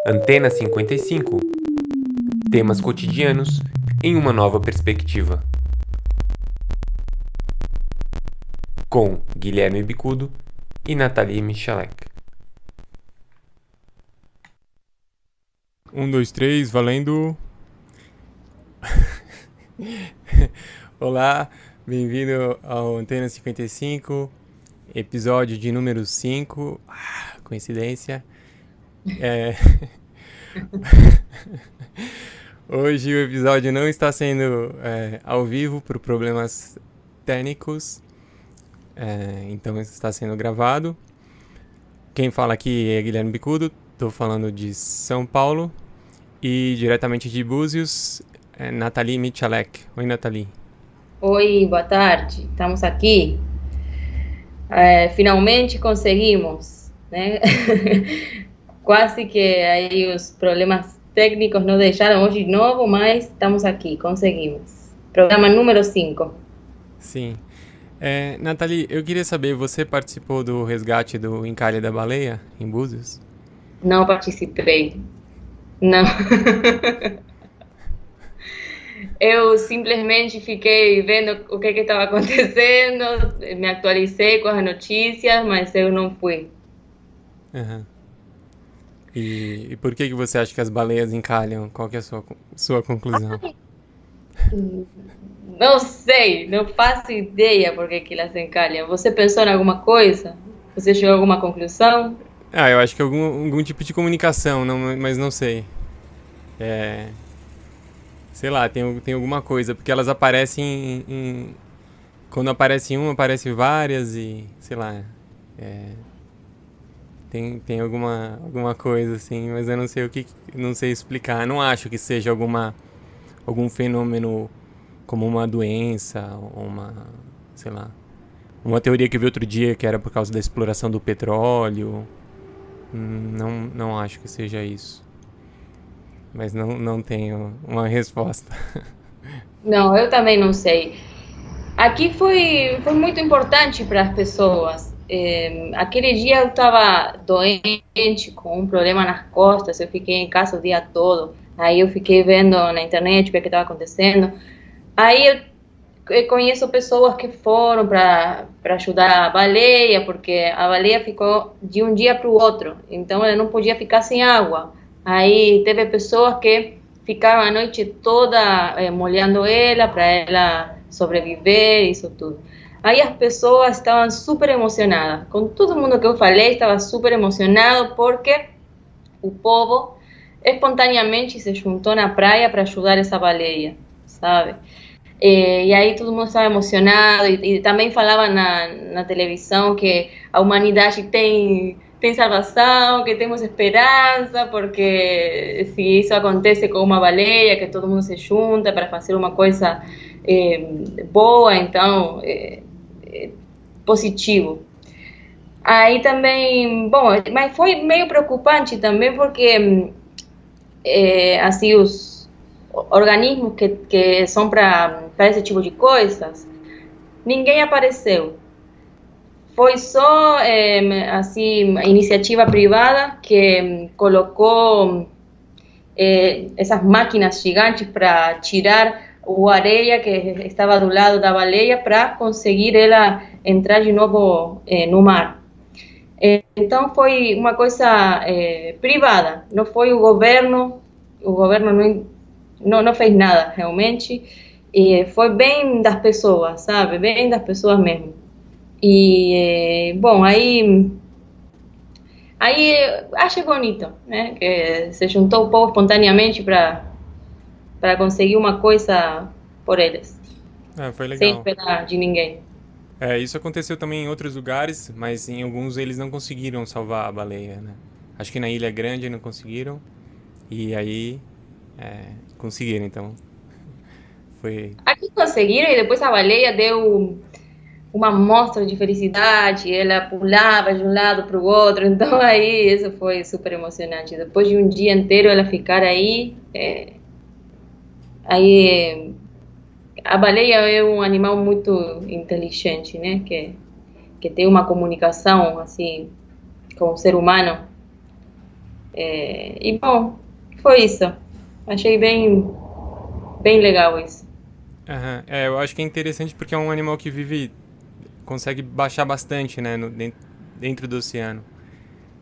Antena 55. Temas cotidianos em uma nova perspectiva. Com Guilherme Bicudo e Nathalie Michalek. 1, 2, 3, valendo! Olá, bem-vindo ao Antena 55, episódio de número 5. Coincidência. Hoje o episódio não está sendo ao vivo por problemas técnicos, então está sendo gravado. Quem fala aqui é Guilherme Bicudo, estou falando de São Paulo e diretamente de Búzios, Nathalie Michalek. Oi, Nathalie. Oi, boa tarde. Estamos aqui. Finalmente conseguimos, né? Quase que aí os problemas técnicos nos deixaram hoje de novo, mas estamos aqui, conseguimos. Programa número 5. Sim. Nathalie, eu queria saber, você participou do resgate do encalhe da baleia em Búzios? Não participei. Não. Eu simplesmente fiquei vendo o que estava acontecendo, me atualizei com as notícias, mas eu não fui. Uhum. E por que você acha que as baleias encalham? Qual que é a sua conclusão? Não sei, não faço ideia por que elas encalham. Você pensou em alguma coisa? Você chegou a alguma conclusão? Eu acho que algum tipo de comunicação, mas não sei. Sei lá, tem alguma coisa, porque elas aparecem quando aparece uma, aparece várias e, sei lá, tem alguma coisa assim, mas eu não sei não sei explicar. Eu não acho que seja algum fenômeno como uma doença, ou sei lá, uma teoria que eu vi outro dia que era por causa da exploração do petróleo. Não acho que seja isso. Mas não tenho uma resposta. Não, eu também não sei. Aqui foi muito importante para as pessoas. Aquele dia eu estava doente, com um problema nas costas, eu fiquei em casa o dia todo. Aí eu fiquei vendo na internet o que estava acontecendo. Aí eu conheço pessoas que foram para ajudar a baleia, porque a baleia ficou de um dia para o outro, então ela não podia ficar sem água. Aí teve pessoas que ficaram a noite toda molhando ela para ela sobreviver, isso tudo. Aí as pessoas estavam super emocionadas. Com todo mundo que eu falei, estava super emocionado porque o povo espontaneamente se juntou na praia para ajudar essa baleia, sabe? E aí todo mundo estava emocionado e também falava na televisão que a humanidade tem salvação, que temos esperança, porque se isso acontece com uma baleia, que todo mundo se junta para fazer uma coisa boa, então positivo. Aí também, bom, mas foi meio preocupante também porque assim os organismos que são para esse tipo de coisas, ninguém apareceu. Foi só assim iniciativa privada que colocou essas máquinas gigantes para tirar o areia que estava do lado da baleia para conseguir ela entrar de novo no mar. Então foi uma coisa privada, não foi o governo não fez nada realmente, e foi bem das pessoas, sabe, bem das pessoas mesmo. E bom, aí achei bonito, né, que se juntou o povo espontaneamente para conseguir uma coisa por eles, Foi sem legal. esperar de ninguém. Isso aconteceu também em outros lugares, mas em alguns eles não conseguiram salvar a baleia, né? Acho que na Ilha Grande não conseguiram, e aí conseguiram, então foi... Aqui conseguiram e depois a baleia deu uma mostra de felicidade, ela pulava de um lado para o outro, então aí isso foi super emocionante. Depois de um dia inteiro ela ficar aí, aí a baleia é um animal muito inteligente, né? Que tem uma comunicação assim com o ser humano E bom, foi isso. Achei bem legal isso. Aham. Eu acho que é interessante porque é um animal que consegue baixar bastante, né, dentro do oceano.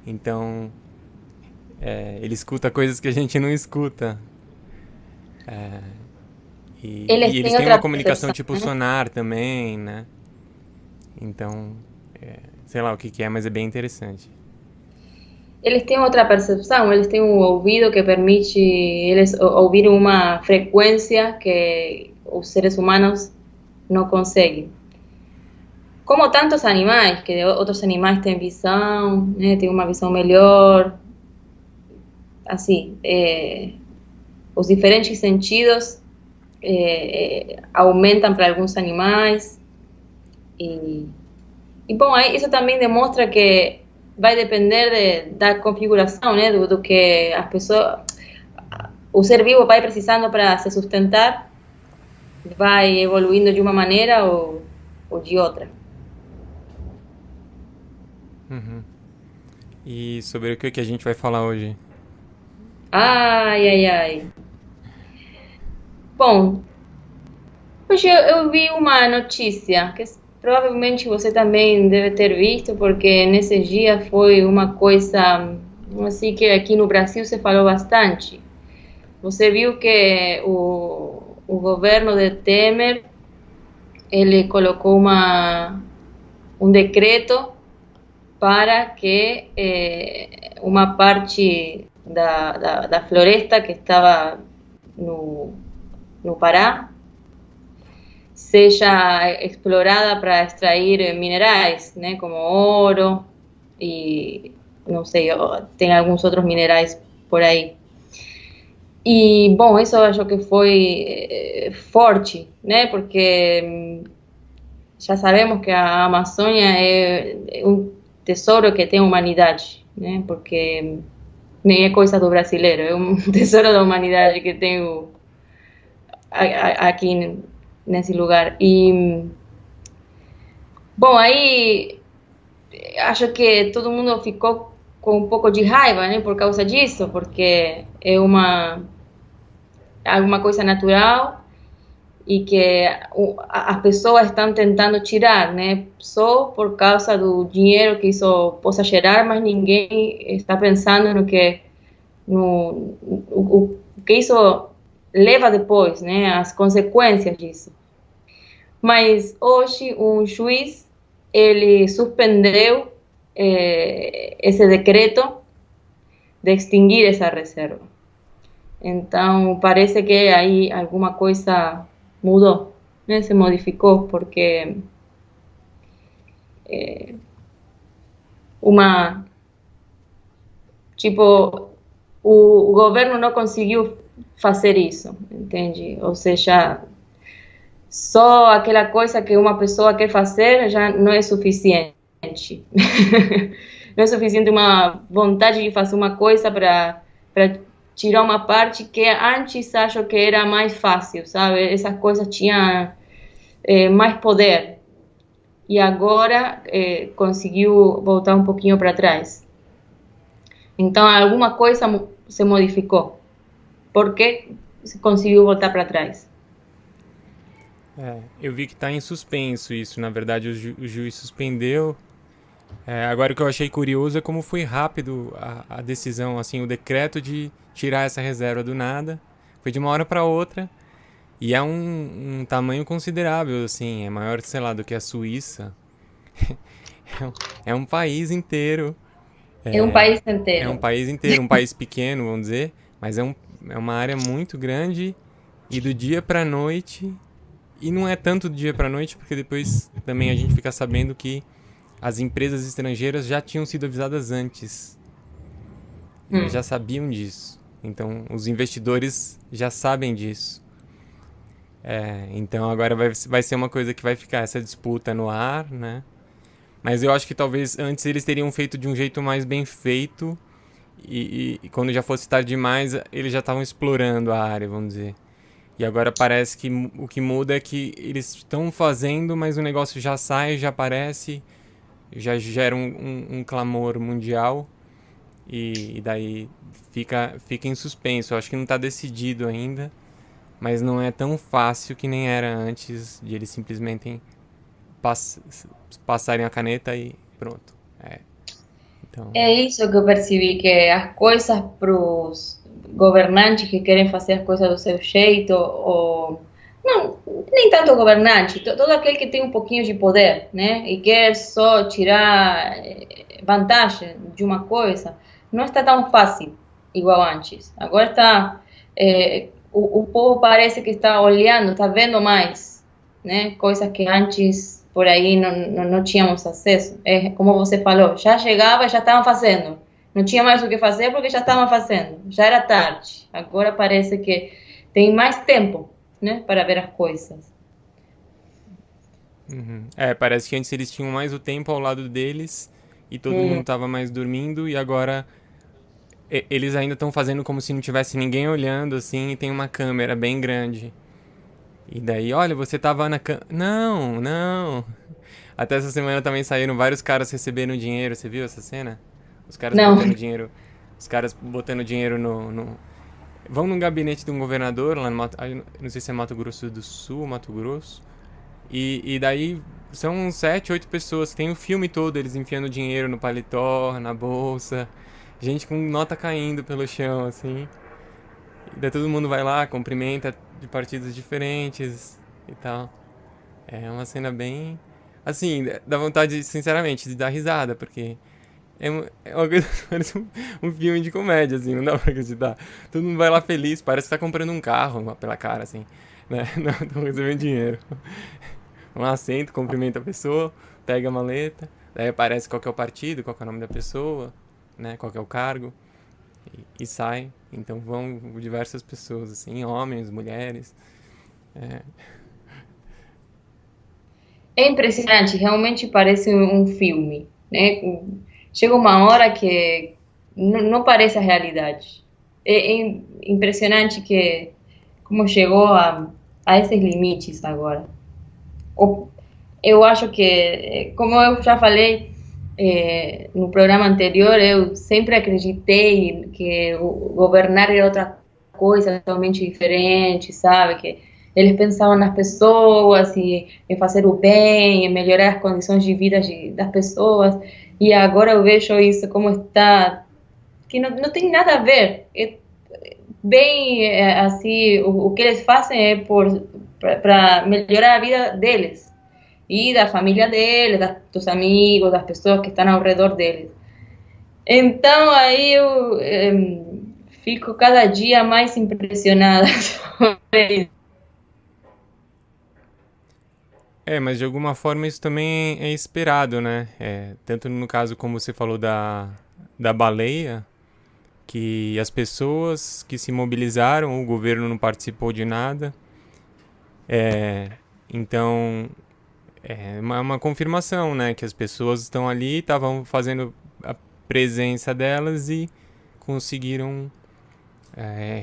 Então, ele escuta coisas que a gente não escuta. Eles E eles têm têm uma outra comunicação percepção, tipo né? sonar também, né? Então, sei lá o que que é, mas é bem interessante. Eles têm outra percepção, eles têm um ouvido que permite eles ouvir uma frequência que os seres humanos não conseguem. Como tantos animais, que outros animais têm visão, né, têm uma visão melhor, assim, os diferentes sentidos aumentam para alguns animais e, e bom, aí isso também demonstra que vai depender da configuração, né, do que as pessoas, o ser vivo vai precisando para se sustentar, vai evoluindo de uma maneira ou de outra. Uhum. E sobre o que a gente vai falar hoje? Ai, ai, ai. Bom, hoje eu vi uma notícia que provavelmente você também deve ter visto, porque nesse dia foi uma coisa assim que aqui no Brasil se falou bastante. Você viu que o governo de Temer ele colocou um decreto para que uma parte da floresta que estava no, no Pará seja explorada para extrair minerais, né, como ouro e não sei, tem alguns outros minerais por aí. E, bom, isso eu acho que foi forte, né, porque já sabemos que a Amazônia é um tesouro que tem a humanidade, né, porque nem é coisa do brasileiro, é um tesouro da humanidade que tem aqui nesse lugar. E, bom, aí acho que todo mundo ficou com um pouco de raiva, né, por causa disso, porque é alguma coisa natural e que as pessoas estão tentando tirar, né, só por causa do dinheiro que isso possa gerar, mas ninguém está pensando o que isso leva depois, né, as consequências disso. Mas hoje um juiz ele suspendeu esse decreto de extinguir essa reserva. Então parece que aí alguma coisa mudou, né? Se modificou porque uma tipo o governo não conseguiu fazer isso, entende? Ou seja, só aquela coisa que uma pessoa quer fazer já não é suficiente. Não é suficiente uma vontade de fazer uma coisa para tirar uma parte que antes acho que era mais fácil, sabe? Essas coisas tinham mais poder e agora conseguiu voltar um pouquinho para trás. Então alguma coisa se modificou. Por que se conseguiu voltar para trás? Eu vi que tá em suspenso isso. Na verdade, o juiz suspendeu. Agora o que eu achei curioso é como foi rápido a decisão, assim, o decreto de tirar essa reserva do nada. Foi de uma hora para outra. E é um tamanho considerável, assim. É maior, sei lá, do que a Suíça. É um país inteiro. É um país É um inteiro. país inteiro, um país pequeno, vamos dizer. Mas é uma área muito grande. E do dia pra noite. E não é tanto do dia pra noite, porque depois também a gente fica sabendo que as empresas estrangeiras já tinham sido avisadas antes. Eles já sabiam disso. Então, os investidores já sabem disso. Então, agora vai ser uma coisa que vai ficar essa disputa no ar, né? Mas eu acho que talvez antes eles teriam feito de um jeito mais bem feito. E quando já fosse tarde demais, eles já estavam explorando a área, vamos dizer. E agora parece que o que muda é que eles estão fazendo, mas o negócio já sai, já aparece, já gera um clamor mundial e daí fica em suspenso. Eu acho que não tá decidido ainda, mas não é tão fácil que nem era antes de eles simplesmente pass passarem a caneta e pronto. É, então, É isso que eu percebi, que as coisas para os governantes que querem fazer as coisas do seu jeito, ou não, nem tanto governante, todo aquele que tem um pouquinho de poder, né, e quer só tirar vantagem de uma coisa, não está tão fácil igual antes. Agora está, o povo parece que está olhando, está vendo mais, né, coisas que antes por aí não tínhamos acesso. É, como você falou, já chegava e já estavam fazendo. Não tinha mais o que fazer porque já estavam fazendo. Já era tarde. Agora parece que tem mais tempo, né, para ver as coisas. parece que antes eles tinham mais o tempo ao lado deles e todo Hum, mundo tava mais dormindo e agora eles ainda estão fazendo como se não tivesse ninguém olhando assim e tem uma câmera bem grande. E daí, olha, você tava na câmera. Não, não. Até essa semana também saíram vários caras recebendo dinheiro. Você viu essa cena? Os caras não, botando dinheiro. Os caras botando dinheiro no. Vão num gabinete de um governador lá no Mato. Não sei se é Mato Grosso do Sul, Mato Grosso. E daí são 7, 8 pessoas. Tem o filme todo, eles enfiando dinheiro no paletó, na bolsa. Gente com nota caindo pelo chão, assim. E daí todo mundo vai lá, cumprimenta de partidos diferentes e tal. É uma cena bem. Assim, dá vontade, sinceramente, de dar risada, porque é uma coisa. Parece um filme de comédia, assim, não dá pra acreditar. Todo mundo vai lá feliz, parece que tá comprando um carro pela cara, assim, né? Não, estão recebendo dinheiro. Um assento, cumprimenta a pessoa, pega a maleta, daí aparece qual que é o partido, qual que é o nome da pessoa, né? Qual que é o cargo, e sai. Então vão diversas pessoas, assim, homens, mulheres. É, é impressionante, realmente parece um filme, né? Chega uma hora que não parece a realidade. É impressionante que como chegou a esses limites agora. O- Eu acho que, como eu já falei no programa anterior, eu sempre acreditei que o governar era outra coisa totalmente diferente, sabe? Que eles pensavam nas pessoas e em fazer o bem, em melhorar as condições de vida das pessoas. E agora eu vejo isso como está, que não tem nada a ver. É bem assim, o que eles fazem é para melhorar a vida deles e da família deles, dos amigos, das pessoas que estão ao redor deles. Então aí eu fico cada dia mais impressionada sobre isso. mas de alguma forma isso também é esperado, né? Tanto no caso, como você falou da baleia, que as pessoas que se mobilizaram, o governo não participou de nada. É, então, é uma confirmação, né? Que as pessoas estão ali, estavam fazendo a presença delas e conseguiram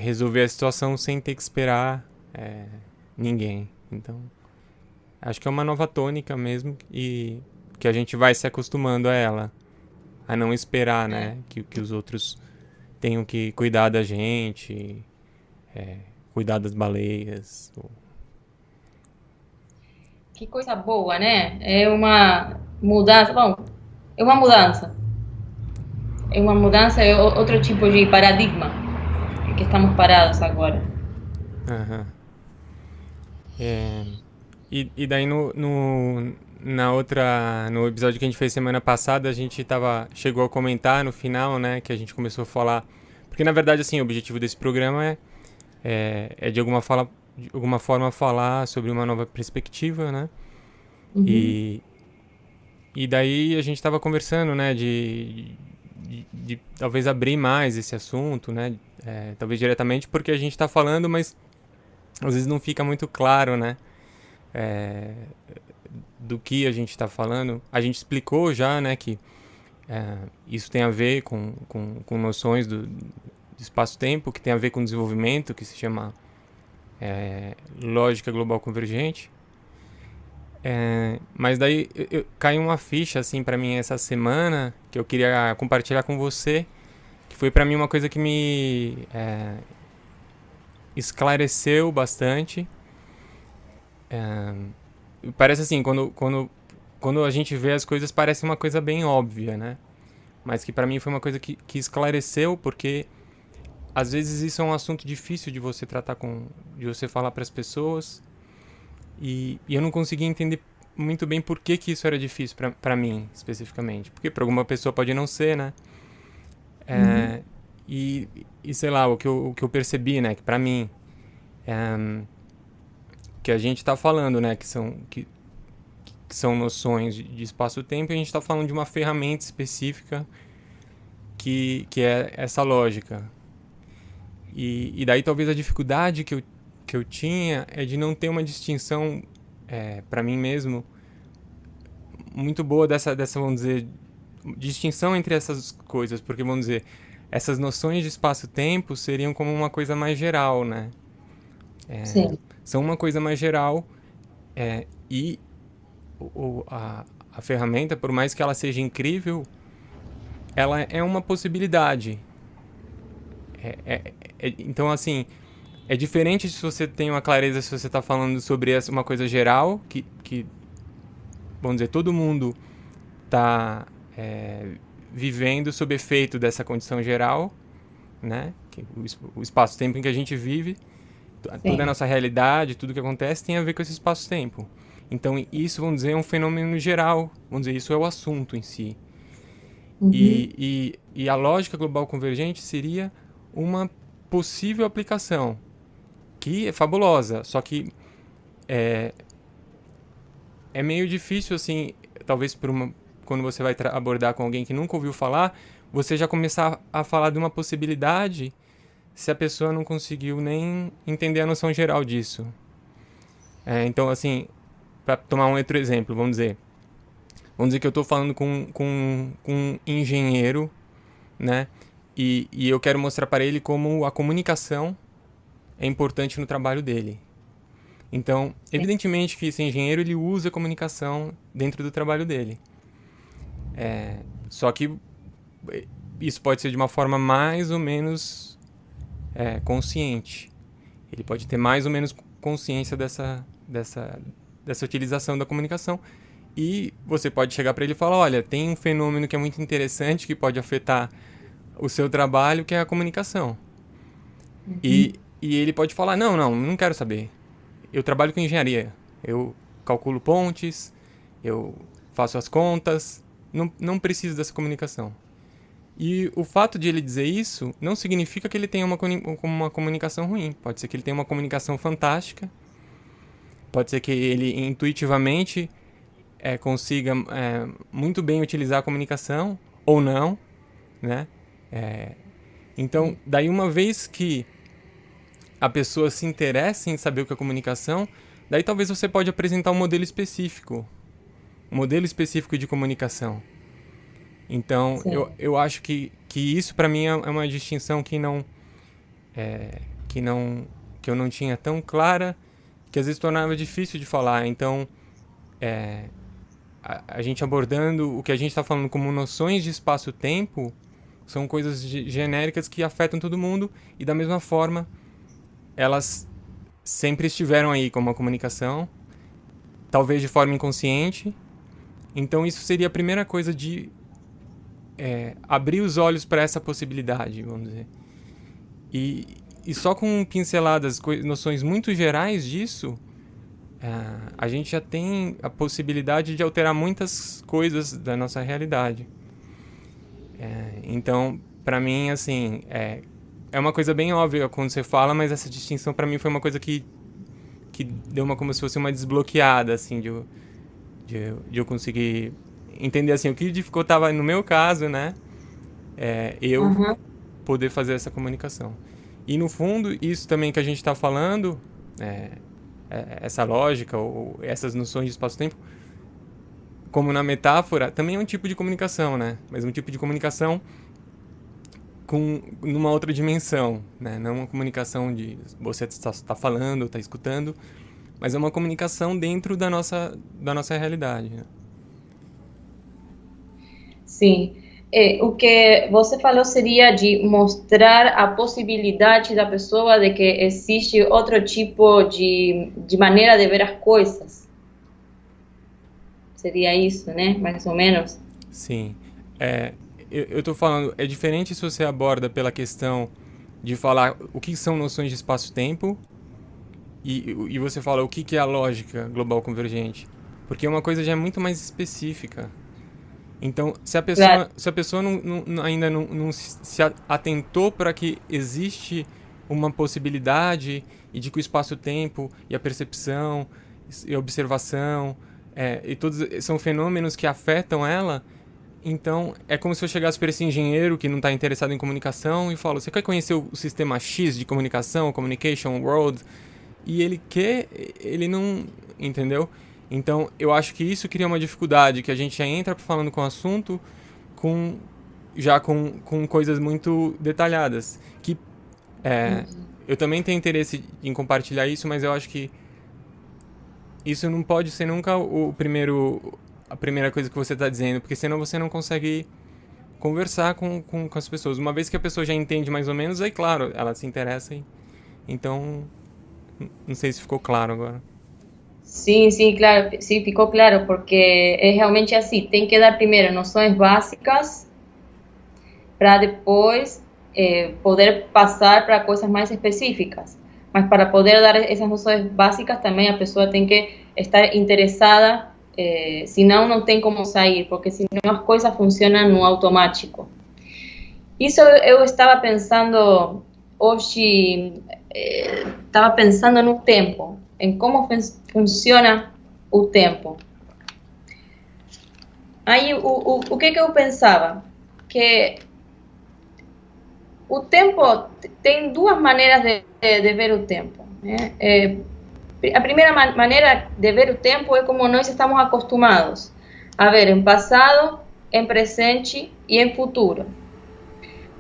resolver a situação sem ter que esperar ninguém. Então, acho que é uma nova tônica mesmo e que a gente vai se acostumando a ela, a não esperar, né? Que os outros tenham que cuidar da gente, cuidar das baleias. Que coisa boa, né? É uma mudança, bom, é uma mudança. É uma mudança, é outro tipo de paradigma que estamos parados agora. Aham. É, e daí no episódio que a gente fez semana passada, a gente chegou a comentar no final, né, que a gente começou a falar, porque na verdade, assim, o objetivo desse programa é de alguma forma falar sobre uma nova perspectiva, né, Uhum. e, e daí a gente estava conversando, né, de talvez abrir mais esse assunto, né, talvez diretamente porque a gente está falando, mas às vezes não fica muito claro, né, é, do que a gente está falando. A gente explicou já, né, que isso tem a ver com noções do espaço-tempo, que tem a ver com desenvolvimento, que se chama lógica global convergente. Mas daí caiu uma ficha assim para mim essa semana que eu queria compartilhar com você, que foi para mim uma coisa que me esclareceu bastante. Parece assim, quando a gente vê as coisas, parece uma coisa bem óbvia, né? Mas que para mim foi uma coisa que esclareceu, porque às vezes isso é um assunto difícil de você tratar de você falar para as pessoas, e eu não conseguia entender muito bem por que isso era difícil para mim, especificamente. Porque para alguma pessoa pode não ser, né? E sei lá, o que eu percebi, né? Que para mim, que a gente tá falando, né? Que são noções de espaço-tempo, e a gente está falando de uma ferramenta específica que é essa lógica. E daí talvez a dificuldade que eu tinha é de não ter uma distinção, para mim mesmo, muito boa dessa, vamos dizer, distinção entre essas coisas, porque, vamos dizer, essas noções de espaço-tempo seriam como uma coisa mais geral, né? Sim. São uma coisa mais geral, e a ferramenta, por mais que ela seja incrível, ela é uma possibilidade. Então, assim, é diferente se você tem uma clareza, se você está falando sobre uma coisa geral, que vamos dizer, todo mundo está vivendo sob efeito dessa condição geral, né? O espaço-tempo em que a gente vive, toda a nossa realidade, tudo que acontece tem a ver com esse espaço-tempo. Então, isso, vamos dizer, é um fenômeno geral. Vamos dizer, isso é o assunto em si. E a lógica global convergente seria uma possível aplicação, que é fabulosa, só que é meio difícil, assim, talvez quando você vai abordar com alguém que nunca ouviu falar, você já começar a falar de uma possibilidade se a pessoa não conseguiu nem entender a noção geral disso. Então, assim, para tomar um outro exemplo, vamos dizer que eu estou falando com um engenheiro, né? E eu quero mostrar para ele como a comunicação é importante no trabalho dele. Então, evidentemente que esse engenheiro ele usa a comunicação dentro do trabalho dele. Só que isso pode ser de uma forma mais ou menos consciente. Ele pode ter mais ou menos consciência dessa utilização da comunicação. E você pode chegar para ele e falar, olha, tem um fenômeno que é muito interessante, que pode afetar o seu trabalho, que é a comunicação. E ele pode falar, não quero saber. Eu trabalho com engenharia. Eu calculo pontes, eu faço as contas, não preciso dessa comunicação. E o fato de ele dizer isso não significa que ele tenha uma comunicação ruim. Pode ser que ele tenha uma comunicação fantástica. Pode ser que ele intuitivamente consiga muito bem utilizar a comunicação, ou não, né? Então, daí uma vez que a pessoa se interessa em saber o que é comunicação, daí talvez você pode apresentar um modelo específico de comunicação. Então, eu acho que isso para mim é uma distinção que eu não tinha tão clara, que às vezes tornava difícil de falar. Então, a gente abordando o que a gente está falando como noções de espaço-tempo, são coisas genéricas que afetam todo mundo, e da mesma forma, elas sempre estiveram aí como uma comunicação, talvez de forma inconsciente. Então isso seria a primeira coisa de abrir os olhos para essa possibilidade, vamos dizer. E só com pinceladas, noções muito gerais disso, a gente já tem a possibilidade de alterar muitas coisas da nossa realidade. Então, para mim, assim, é uma coisa bem óbvia quando você fala, mas essa distinção para mim foi uma coisa que deu como se fosse uma desbloqueada, assim, de eu conseguir entender, assim, o que dificultava no meu caso, né? Eu poder fazer essa comunicação. E no fundo, isso também que a gente está falando, essa lógica ou essas noções de espaço-tempo, como na metáfora, também é um tipo de comunicação, né? Mas um tipo de comunicação numa outra dimensão, né? Não uma comunicação de você está falando, está escutando, mas é uma comunicação dentro da nossa realidade, né? Sim. O que você falou seria de mostrar a possibilidade da pessoa de que existe outro tipo de maneira de ver as coisas. Seria isso, né? Mais ou menos. Sim. Eu tô falando, é diferente se você aborda pela questão de falar o que são noções de espaço-tempo e você fala o que é a lógica global convergente. Porque uma coisa já é muito mais específica. Então, Claro. se a pessoa ainda não se atentou para que existe uma possibilidade e de que o espaço-tempo e a percepção e a observação e todos são fenômenos que afetam ela, então é como se eu chegasse para esse engenheiro que não está interessado em comunicação e falo, você quer conhecer o sistema X de comunicação, Communication World? E ele não, entendeu? Então, eu acho que isso cria uma dificuldade, que a gente já entra falando com o assunto com, com coisas muito detalhadas. Que eu também tenho interesse em compartilhar isso, mas eu acho que isso não pode ser nunca a primeira coisa que você está dizendo, porque senão você não consegue conversar com as pessoas. Uma vez que a pessoa já entende mais ou menos, aí claro, ela se interessa. Então, não sei se ficou claro agora. Sim, sim, claro, sim, ficou claro, porque é realmente assim, tem que dar primeiro noções básicas para depois poder passar para coisas mais específicas. Mas para poder dar essas noções básicas também a pessoa tem que estar interessada, senão não tem como sair, porque senão as coisas funcionam no automático. Isso eu estava pensando hoje, estava pensando no tempo, em como funciona o tempo. Aí, o que eu pensava? Que o tempo tem duas maneiras de ver o tempo, né? A primeira maneira de ver o tempo é como nós estamos acostumados a ver em passado, em presente e em futuro.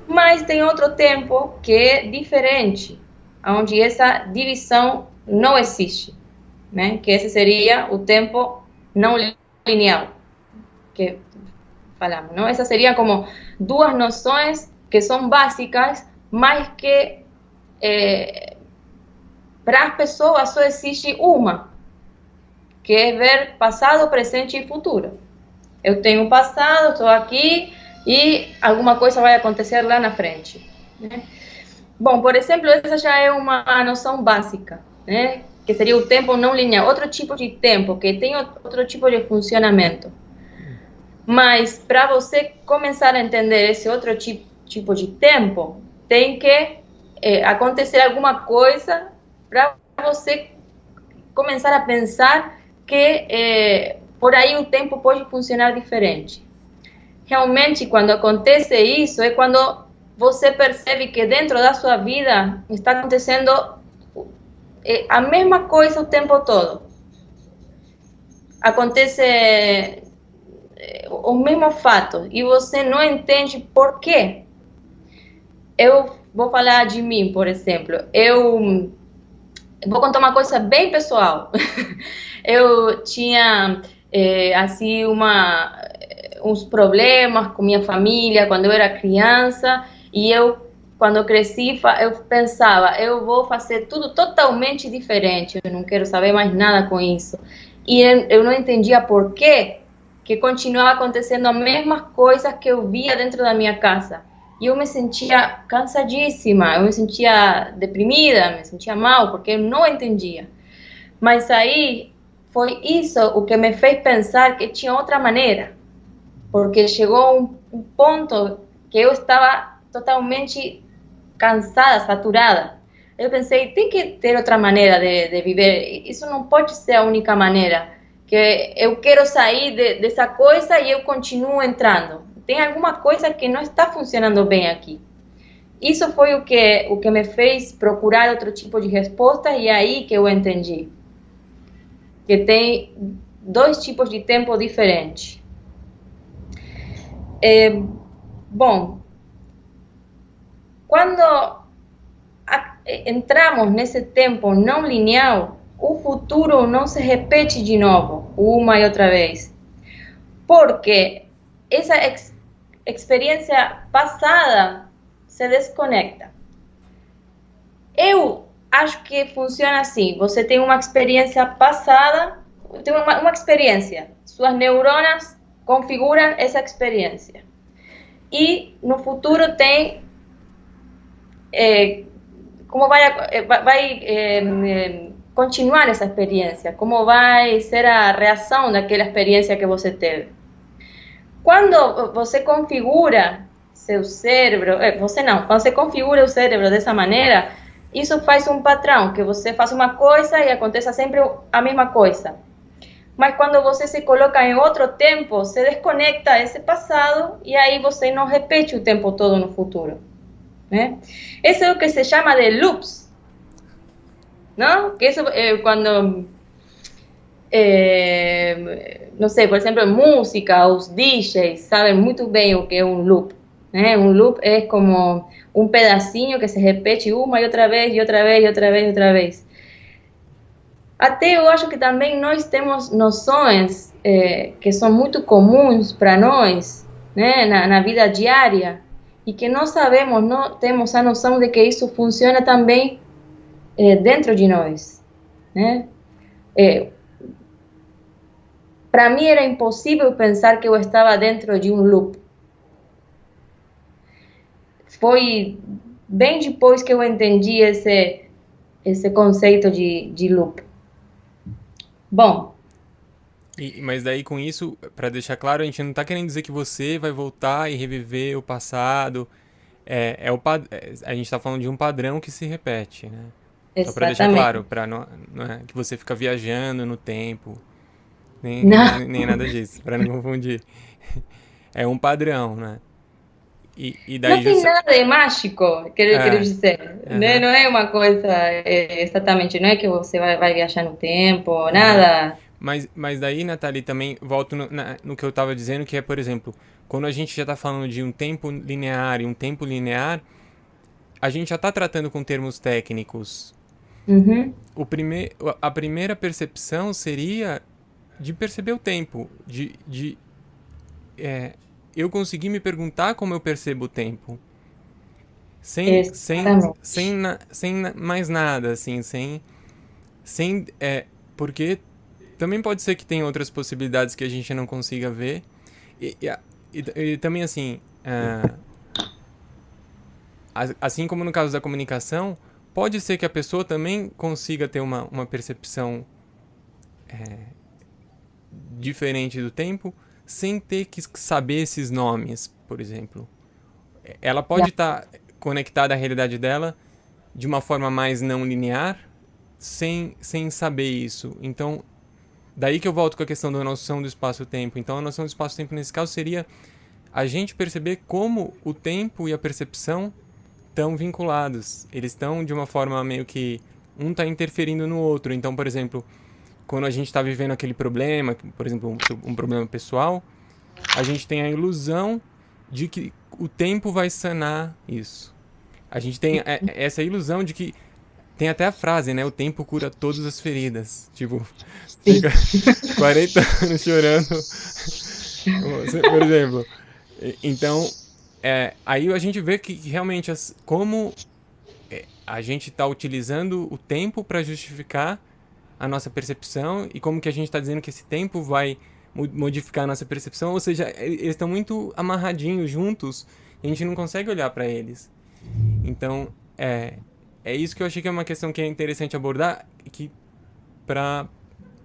Mas tem outro tempo que é diferente, onde essa divisão não existe, né? Que esse seria o tempo não linear, que falamos, não? Essas seriam como duas noções que são básicas, mas que para as pessoas só existe uma, que é ver passado, presente e futuro. Eu tenho passado, estou aqui e alguma coisa vai acontecer lá na frente, né? Bom, por exemplo, essa já é uma noção básica, né? Que seria o tempo não linear, outro tipo de tempo, que tem outro tipo de funcionamento. Mas para você começar a entender esse outro tipo de tempo, tem que acontecer alguma coisa para você começar a pensar que por aí o tempo pode funcionar diferente. Realmente, quando acontece isso, é quando você percebe que dentro da sua vida está acontecendo a mesma coisa o tempo todo. Acontece o mesmo fato e você não entende por quê. Eu vou falar de mim, por exemplo. Eu vou contar uma coisa bem pessoal. Eu tinha assim uns problemas com minha família quando eu era criança e quando eu cresci, eu pensava, eu vou fazer tudo totalmente diferente, eu não quero saber mais nada com isso. E eu não entendia por quê que continuava acontecendo as mesmas coisas que eu via dentro da minha casa. E eu me sentia cansadíssima, eu me sentia deprimida, me sentia mal, porque eu não entendia. Mas aí foi isso o que me fez pensar que tinha outra maneira. Porque chegou um ponto que eu estava totalmente cansada, saturada. Eu pensei, tem que ter outra maneira de viver. Isso não pode ser a única maneira. Que eu quero sair dessa coisa e eu continuo entrando. Tem alguma coisa que não está funcionando bem aqui. Isso foi o que me fez procurar outro tipo de resposta e aí que eu entendi. Que tem dois tipos de tempo diferentes. Bom, quando entramos nesse tempo não linear, o futuro não se repete de novo, uma e outra vez. Porque experiência passada se desconecta. Eu acho que funciona assim: você tem uma experiência passada, tem uma experiência, suas neuronas configuram essa experiência. E no futuro tem como vai continuar essa experiência, como vai ser a reação daquela experiência que você teve. Quando você configura seu cérebro, quando você configura o cérebro dessa maneira, isso faz um padrão, que você faz uma coisa e aconteça sempre a mesma coisa. Mas quando você se coloca em outro tempo, você desconecta esse passado e aí você não repete o tempo todo no futuro, né? Isso é o que se chama de loops, não? Que isso quando, não sei, por exemplo, música, os DJs sabem muito bem o que é um loop, né? Um loop é como um pedacinho que se repete uma e outra vez, e outra vez, e outra vez, e outra vez. Até eu acho que também nós temos noções que são muito comuns para nós, né, na vida diária, e que não sabemos, não temos a noção de que isso funciona também dentro de nós, né? Para mim era impossível pensar que eu estava dentro de um loop. Foi bem depois que eu entendi esse conceito de loop. Bom. Mas daí com isso, para deixar claro, a gente não está querendo dizer que você vai voltar e reviver o passado. A gente está falando de um padrão que se repete, né? Só para deixar claro, para não é que você fica viajando no tempo, nem nada disso, para não confundir. É um padrão, né? E daí não tem nada de mágico, quero dizer. Né? Não é uma coisa exatamente, não é que você vai viajar no tempo, nada. Mas daí, Nathalie, também volto no que eu estava dizendo, que é, por exemplo, quando a gente já está falando de um tempo linear e um tempo linear, a gente já está tratando com termos técnicos. Uhum. A primeira percepção seria de perceber o tempo, eu consegui me perguntar como eu percebo o tempo. Sem mais nada, assim, porque também pode ser que tenha outras possibilidades que a gente não consiga ver. E também, assim, assim como no caso da comunicação, pode ser que a pessoa também consiga ter uma percepção diferente do tempo, sem ter que saber esses nomes, por exemplo. Ela pode estar conectada à realidade dela de uma forma mais não linear, sem saber isso. Então, daí que eu volto com a questão da noção do espaço-tempo. Então, a noção do espaço-tempo, nesse caso, seria a gente perceber como o tempo e a percepção estão vinculados. Eles estão de uma forma meio que um está interferindo no outro. Então, por exemplo, quando a gente está vivendo aquele problema, por exemplo, um problema pessoal, a gente tem a ilusão de que o tempo vai sanar isso. A gente tem essa ilusão de que tem até a frase, né? O tempo cura todas as feridas. Tipo, fica 40 anos chorando, por exemplo. Então, aí a gente vê que realmente como a gente está utilizando o tempo para justificar a nossa percepção e como que a gente está dizendo que esse tempo vai modificar a nossa percepção. Ou seja, eles estão muito amarradinhos juntos e a gente não consegue olhar para eles. Então, é isso que eu achei que é uma questão que é interessante abordar, que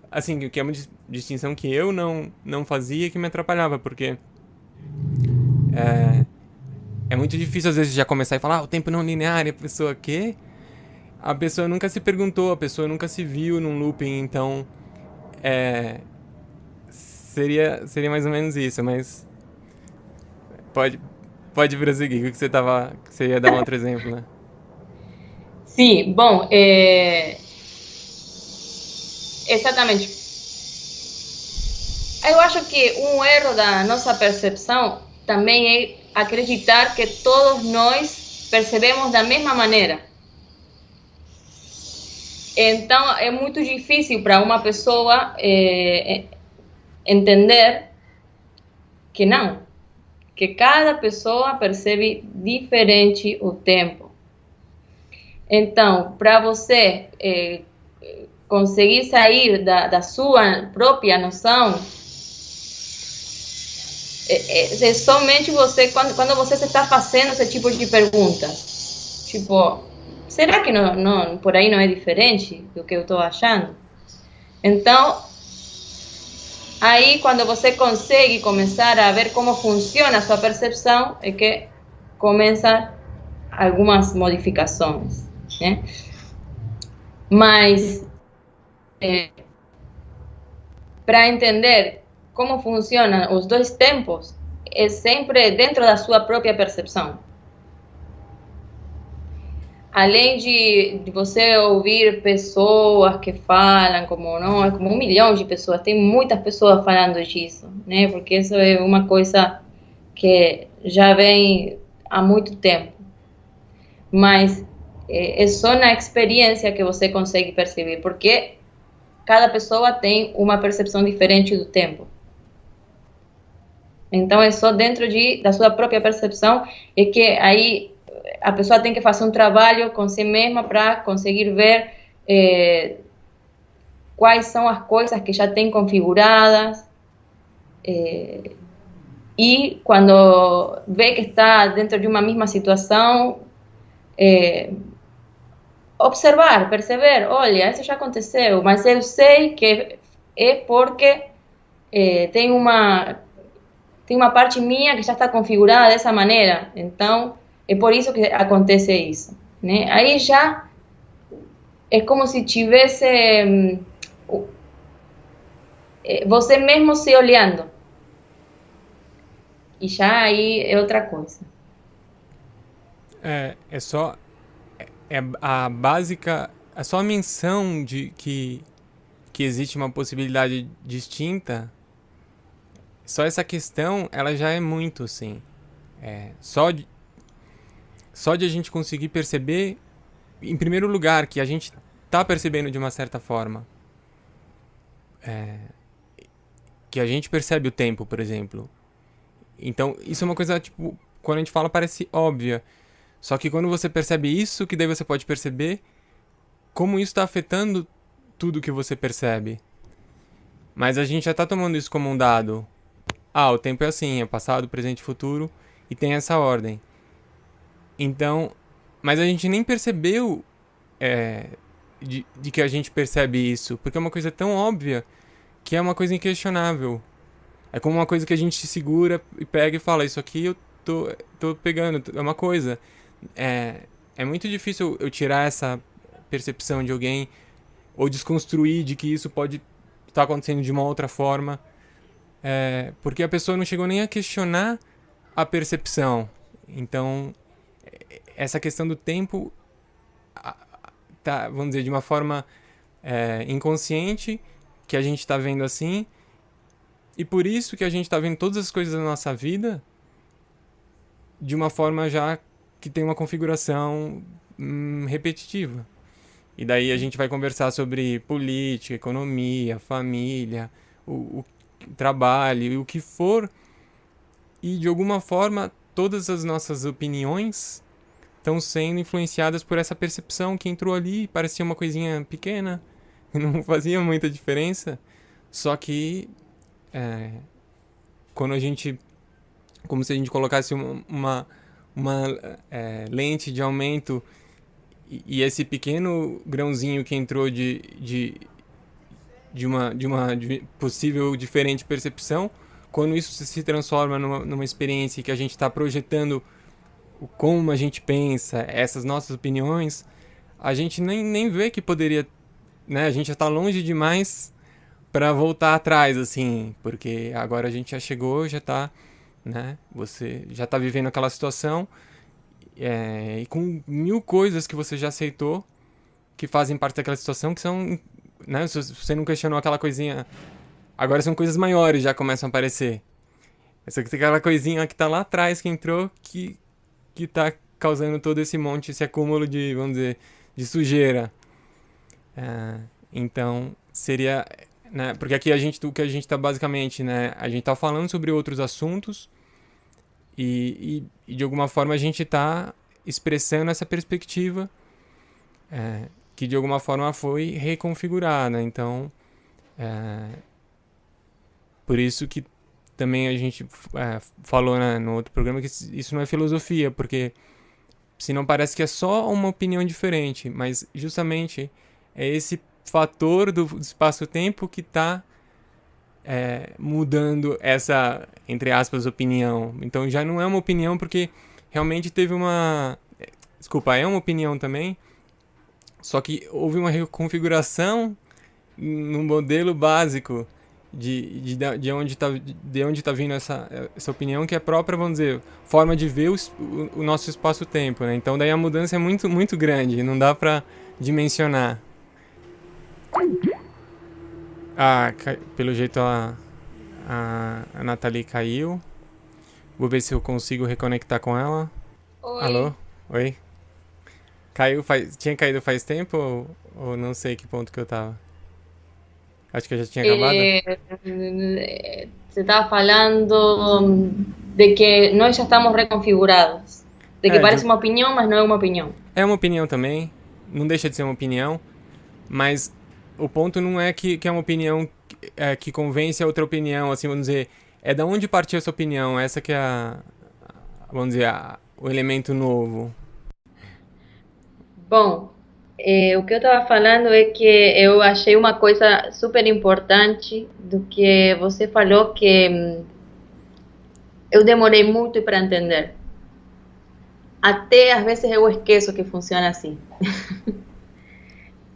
assim, que é uma distinção que eu não fazia, que me atrapalhava, porque é muito difícil às vezes já começar e falar o tempo não linear, e a pessoa a pessoa nunca se perguntou, a pessoa nunca se viu num looping, então seria mais ou menos isso, mas pode prosseguir, o que você ia dar um outro exemplo, né? Sim, bom, exatamente. Eu acho que um erro da nossa percepção também é acreditar que todos nós percebemos da mesma maneira. Então, é muito difícil para uma pessoa entender que não, que cada pessoa percebe diferente o tempo. Então, para você conseguir sair da sua própria noção, é somente você, quando você se está fazendo esse tipo de perguntas. Tipo, será que não, por aí não é diferente do que eu estou achando? Então, aí quando você consegue começar a ver como funciona a sua percepção, é que começam algumas modificações, né? Mas, para entender como funcionam os dois tempos, é sempre dentro da sua própria percepção. Além de você ouvir pessoas que falam, como 1 milhão de pessoas, tem muitas pessoas falando disso, né? Porque isso é uma coisa que já vem há muito tempo. Mas é só na experiência que você consegue perceber, porque cada pessoa tem uma percepção diferente do tempo. Então, é só dentro da sua própria percepção é que aí a pessoa tem que fazer um trabalho com si mesma para conseguir ver quais são as coisas que já tem configuradas, e quando vê que está dentro de uma mesma situação, observar, perceber, olha, isso já aconteceu, mas eu sei que é porque tem uma parte minha que já está configurada dessa maneira, então é por isso que acontece isso, né? Aí já é como se tivesse você mesmo se olhando, e já aí é outra coisa. É só a básica, é só a menção de que existe uma possibilidade distinta. Só essa questão, ela já é muito, sim. Só de a gente conseguir perceber, em primeiro lugar, que a gente tá percebendo de uma certa forma. Que a gente percebe o tempo, por exemplo. Então, isso é uma coisa, tipo, quando a gente fala parece óbvia. Só que quando você percebe isso, que daí você pode perceber como isso está afetando tudo que você percebe. Mas a gente já tá tomando isso como um dado. O tempo é assim, é passado, presente e futuro, e tem essa ordem. Então, mas a gente nem percebeu de que a gente percebe isso, porque é uma coisa tão óbvia que é uma coisa inquestionável. É como uma coisa que a gente se segura e pega e fala, isso aqui eu tô pegando, é uma coisa. É muito difícil eu tirar essa percepção de alguém ou desconstruir de que isso pode estar acontecendo de uma outra forma, porque a pessoa não chegou nem a questionar a percepção. Então, essa questão do tempo tá, vamos dizer, de uma forma inconsciente, que a gente está vendo assim, e por isso que a gente está vendo todas as coisas da nossa vida de uma forma já que tem uma configuração repetitiva. E daí a gente vai conversar sobre política, economia, família, o trabalho, o que for, e de alguma forma todas as nossas opiniões estão sendo influenciadas por essa percepção que entrou ali, parecia uma coisinha pequena, não fazia muita diferença, só que quando a gente, como se a gente colocasse uma lente de aumento e esse pequeno grãozinho que entrou de uma possível diferente percepção, quando isso se transforma numa experiência que a gente está projetando como a gente pensa, essas nossas opiniões, a gente nem vê que poderia, né? A gente já está longe demais para voltar atrás, assim, porque agora a gente já chegou, já está, né? Você já está vivendo aquela situação e com 1000 coisas que você já aceitou que fazem parte daquela situação, que são, né? Se você não questionou aquela coisinha, agora são coisas maiores já começam a aparecer. Aquela coisinha que está lá atrás que entrou que está causando todo esse monte, esse acúmulo de, vamos dizer, de sujeira. Então, seria, né, porque aqui o que a gente está basicamente, né, a gente está falando sobre outros assuntos E de alguma forma a gente está expressando essa perspectiva que de alguma forma foi reconfigurada. Então, por isso que também a gente falou, né, no outro programa que isso não é filosofia, porque senão parece que é só uma opinião diferente, mas justamente é esse fator do espaço-tempo que está mudando essa, entre aspas, opinião. Então já não é uma opinião porque realmente teve uma... Desculpa, é uma opinião também, só que houve uma reconfiguração no modelo básico de onde está vindo essa opinião, que é própria, vamos dizer, forma de ver o nosso espaço-tempo, né? Então daí a mudança é muito, muito grande, não dá para dimensionar. Pelo jeito a Nathalie caiu. Vou ver se eu consigo reconectar com ela. Oi. Alô? Oi? Tinha caído faz tempo ou não sei que ponto que eu tava? Acho que eu já tinha acabado. Você estaba falando de que nós já estamos reconfigurados. De que parece uma opinião, mas não é uma opinião. É uma opinião também, não deixa de ser uma opinião, mas o ponto não é que é uma opinião que convence a outra opinião, assim, vamos dizer, é da onde partiu essa opinião, essa que é vamos dizer, o elemento novo. Bom, o que eu estava falando é que eu achei uma coisa super importante do que você falou, que eu demorei muito para entender. Até às vezes eu esqueço que funciona assim.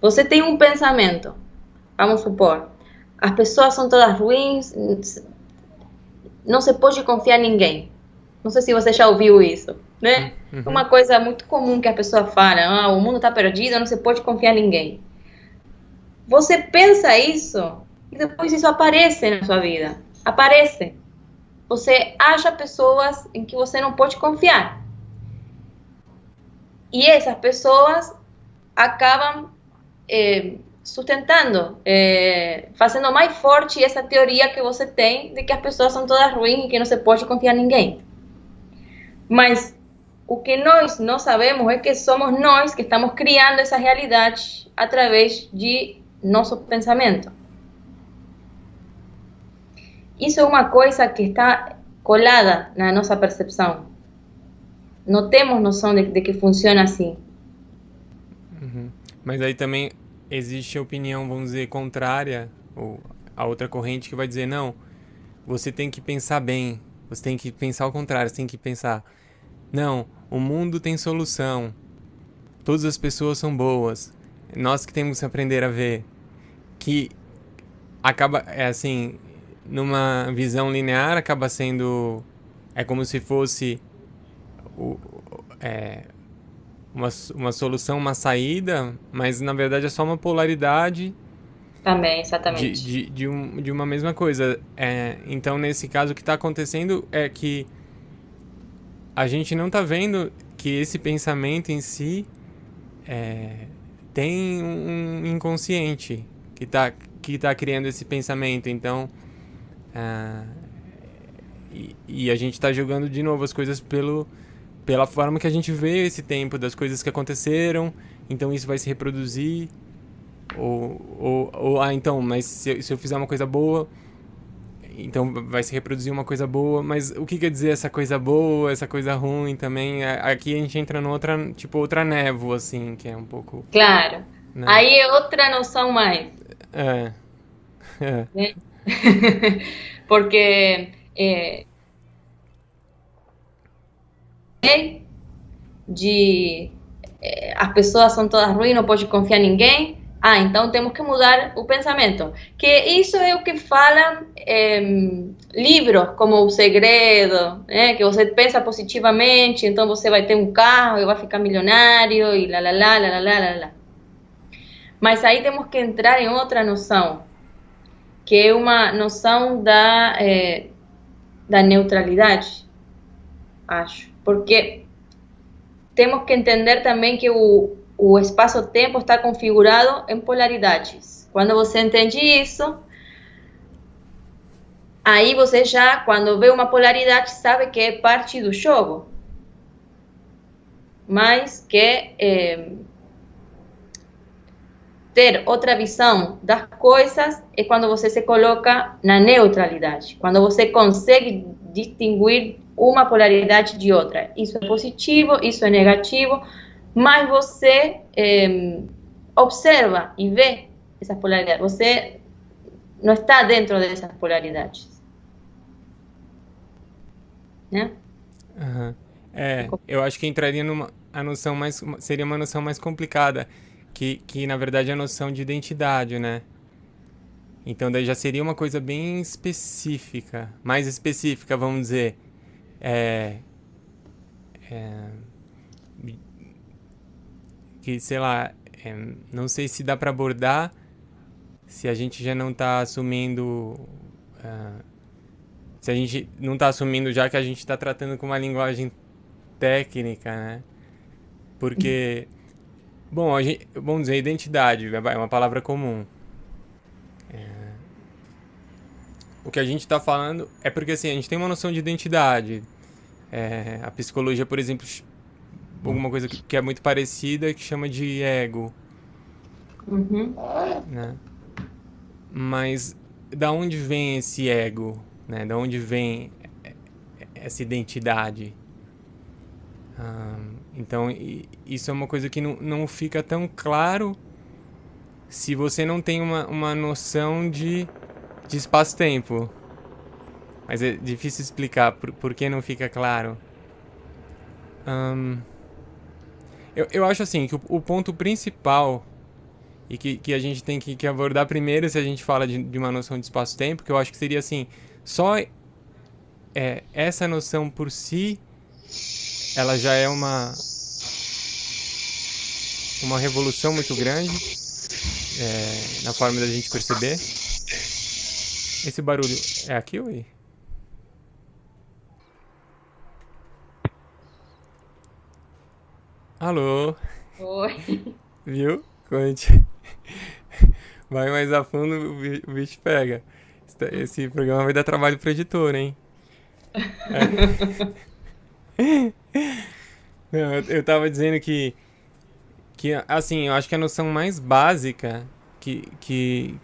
Você tem um pensamento, vamos supor, as pessoas são todas ruins, não se pode confiar em ninguém. Não sei se você já ouviu isso, né? Uhum. É uma coisa muito comum que a pessoa fala, o mundo está perdido, não se pode confiar em ninguém. Você pensa isso e depois isso aparece na sua vida. Aparece. Você acha pessoas em que você não pode confiar. E essas pessoas acabam sustentando, fazendo mais forte essa teoria que você tem de que as pessoas são todas ruins e que não se pode confiar em ninguém. Mas o que nós não sabemos é que somos nós que estamos criando essa realidade através de nosso pensamento. Isso é uma coisa que está colada na nossa percepção. Não temos noção de que funciona assim. Uhum. Mas aí também existe a opinião, vamos dizer, contrária, ou a outra corrente que vai dizer, não, você tem que pensar bem, você tem que pensar ao contrário, você tem que pensar, não, o mundo tem solução, todas as pessoas são boas, nós que temos que aprender a ver, que acaba, assim, numa visão linear, acaba sendo, como se fosse uma solução, uma saída, mas na verdade é só uma polaridade também, exatamente. de uma mesma coisa. Então, nesse caso, o que está acontecendo é que a gente não está vendo que esse pensamento em si tem um inconsciente que tá criando esse pensamento. Então, e a gente está jogando de novo as coisas pela forma que a gente vê esse tempo, das coisas que aconteceram, então isso vai se reproduzir, então, mas se eu fizer uma coisa boa, então vai se reproduzir uma coisa boa, mas o que quer dizer essa coisa boa, essa coisa ruim também? Aqui a gente entra outra névoa, assim, que é um pouco... Claro, né? Aí é outra noção mais. Né? Porque... as pessoas são todas ruins, não pode confiar em ninguém. Então temos que mudar o pensamento. Que isso é o que falam livros como O Segredo, né? Que você pensa positivamente, então você vai ter um carro e vai ficar milionário e lá. Mas aí temos que entrar em outra noção, que é uma noção da neutralidade, acho. Porque temos que entender também que o espaço-tempo está configurado em polaridades. Quando você entende isso, Aí você já, quando vê uma polaridade, sabe que é parte do jogo. Mas que ter outra visão das coisas é quando você se coloca na neutralidade, quando você consegue distinguir uma polaridade de outra. Isso é positivo, isso é negativo, mas você observa e vê essas polaridades. Você não está dentro dessas polaridades. Né? Aham. Eu acho que entraria a noção mais, seria uma noção mais complicada, que na verdade é a noção de identidade, né? Então daí já seria uma coisa bem específica, mais específica, vamos dizer. É, que, sei lá, não sei se dá para abordar se a gente já não está assumindo. Se a gente não está assumindo já que a gente está tratando com uma linguagem técnica, né? Porque, bom, vamos dizer, identidade é uma palavra comum. O que a gente está falando é porque, assim, a gente tem uma noção de identidade. A psicologia, por exemplo, alguma coisa que é muito parecida, que chama de ego, né? Mas da onde vem esse ego, né? Da onde vem essa identidade? Então, isso é uma coisa que não fica tão claro se você não tem uma noção de espaço-tempo. Mas é difícil explicar por que não fica claro. Eu acho assim que o ponto principal e que a gente tem que abordar primeiro se a gente fala de uma noção de espaço-tempo, que eu acho que seria assim, só essa noção por si, ela já é uma revolução muito grande na forma da gente perceber. Esse barulho é aqui ou aí? Alô? Oi. Viu? Quando a gente vai mais a fundo, o bicho pega. Esse programa vai dar trabalho pro editor, hein? Não, eu tava dizendo que assim, eu acho que a noção mais básica que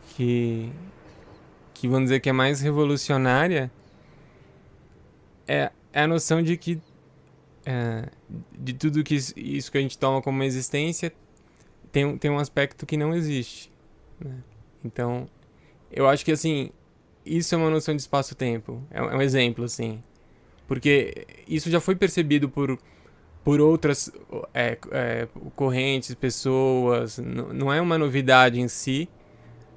vamos dizer que é mais revolucionária é a noção de que de tudo que isso que a gente toma como existência tem um aspecto que não existe, né? Então, eu acho que assim, isso é uma noção de espaço-tempo. É um exemplo, assim. Porque isso já foi percebido por outras correntes, pessoas. Não é uma novidade em si.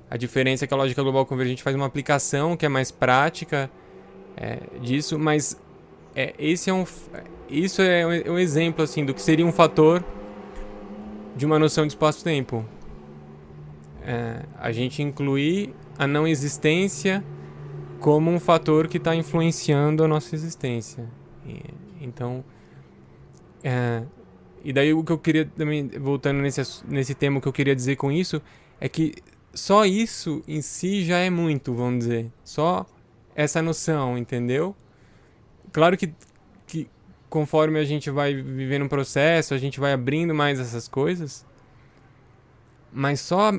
A diferença é que a lógica global convergente faz uma aplicação que é mais prática disso, mas isso é um exemplo assim, do que seria um fator de uma noção de espaço-tempo. A gente incluir a não existência como um fator que está influenciando a nossa existência. Então, e daí o que eu queria também, voltando nesse tema, o que eu queria dizer com isso é que só isso em si já é muito, vamos dizer. Só essa noção, entendeu? Claro que conforme a gente vai vivendo um processo, a gente vai abrindo mais essas coisas, mas só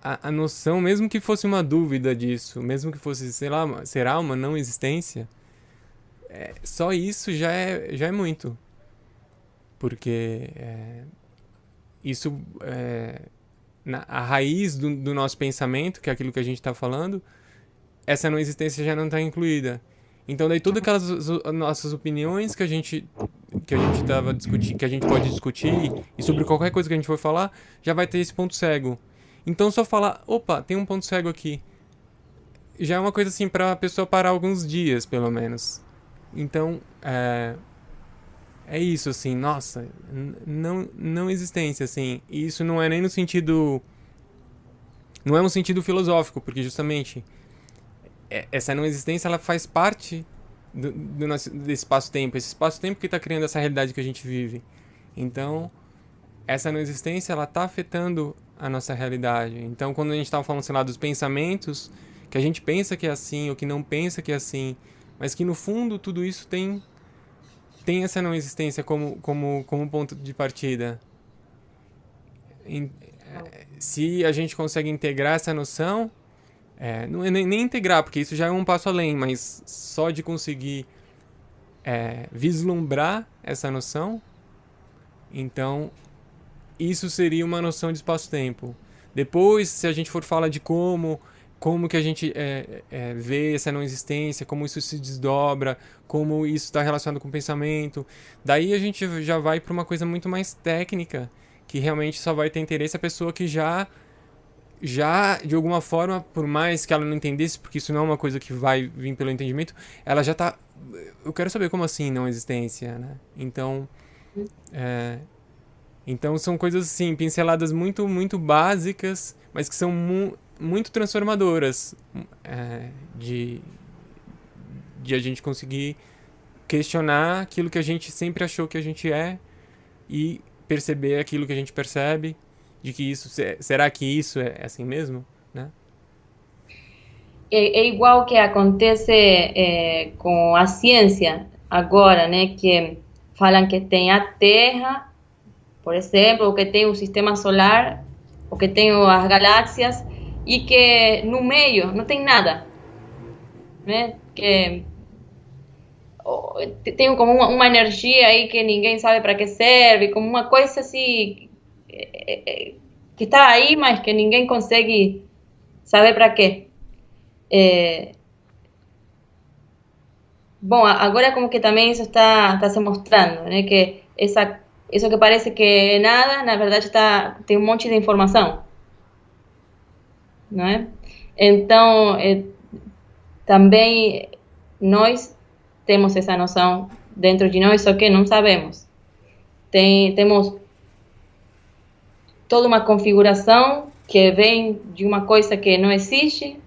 a noção, mesmo que fosse uma dúvida disso, mesmo que fosse, sei lá, será uma não existência, só isso já é muito. Porque isso, a raiz do nosso pensamento, que é aquilo que a gente está falando, essa não existência já não está incluída. Então daí todas aquelas nossas opiniões que a gente tava discutindo, que a gente pode discutir, e sobre qualquer coisa que a gente for falar, já vai ter esse ponto cego. Então só falar, opa, tem um ponto cego aqui, já é uma coisa assim pra pessoa parar alguns dias, pelo menos. Então, é isso, assim, nossa, não existência, assim. E isso não é nem no sentido... Não é um sentido filosófico, porque justamente essa não existência, ela faz parte desse espaço-tempo. Esse espaço-tempo que está criando essa realidade que a gente vive. Então, essa não existência, ela está afetando a nossa realidade. Então, quando a gente estava falando, sei lá, dos pensamentos que a gente pensa que é assim, ou que não pensa que é assim, mas que no fundo tudo isso tem essa não existência como ponto de partida. Se a gente consegue integrar essa noção, não é nem integrar, porque isso já é um passo além, mas só de conseguir vislumbrar essa noção, então isso seria uma noção de espaço-tempo. Depois, se a gente for falar de como que a gente vê essa não existência, como isso se desdobra, como isso está relacionado com o pensamento, daí a gente já vai para uma coisa muito mais técnica, que realmente só vai ter interesse a pessoa que já de alguma forma, por mais que ela não entendesse, porque isso não é uma coisa que vai vir pelo entendimento, ela já tá... Eu quero saber como assim não existência, né? Então são coisas assim, pinceladas muito, muito básicas, mas que são muito transformadoras de a gente conseguir questionar aquilo que a gente sempre achou que a gente é e perceber aquilo que a gente percebe, de que isso, será que isso é assim mesmo, né? É igual que acontece com a ciência agora, né? Que falam que tem a Terra, por exemplo, ou que tem o sistema solar, ou que tem as galáxias, e que no meio não tem nada, né? Que tem como uma energia aí que ninguém sabe para que serve, como uma coisa assim que está aí, mas que ninguém consegue saber para quê. Bom, agora como que também isso está se mostrando, né? Que isso que parece que é nada, na verdade tem um monte de informação, não é? Então, também nós temos essa noção dentro de nós, só que não sabemos. Temos toda uma configuração que vem de uma coisa que não existe,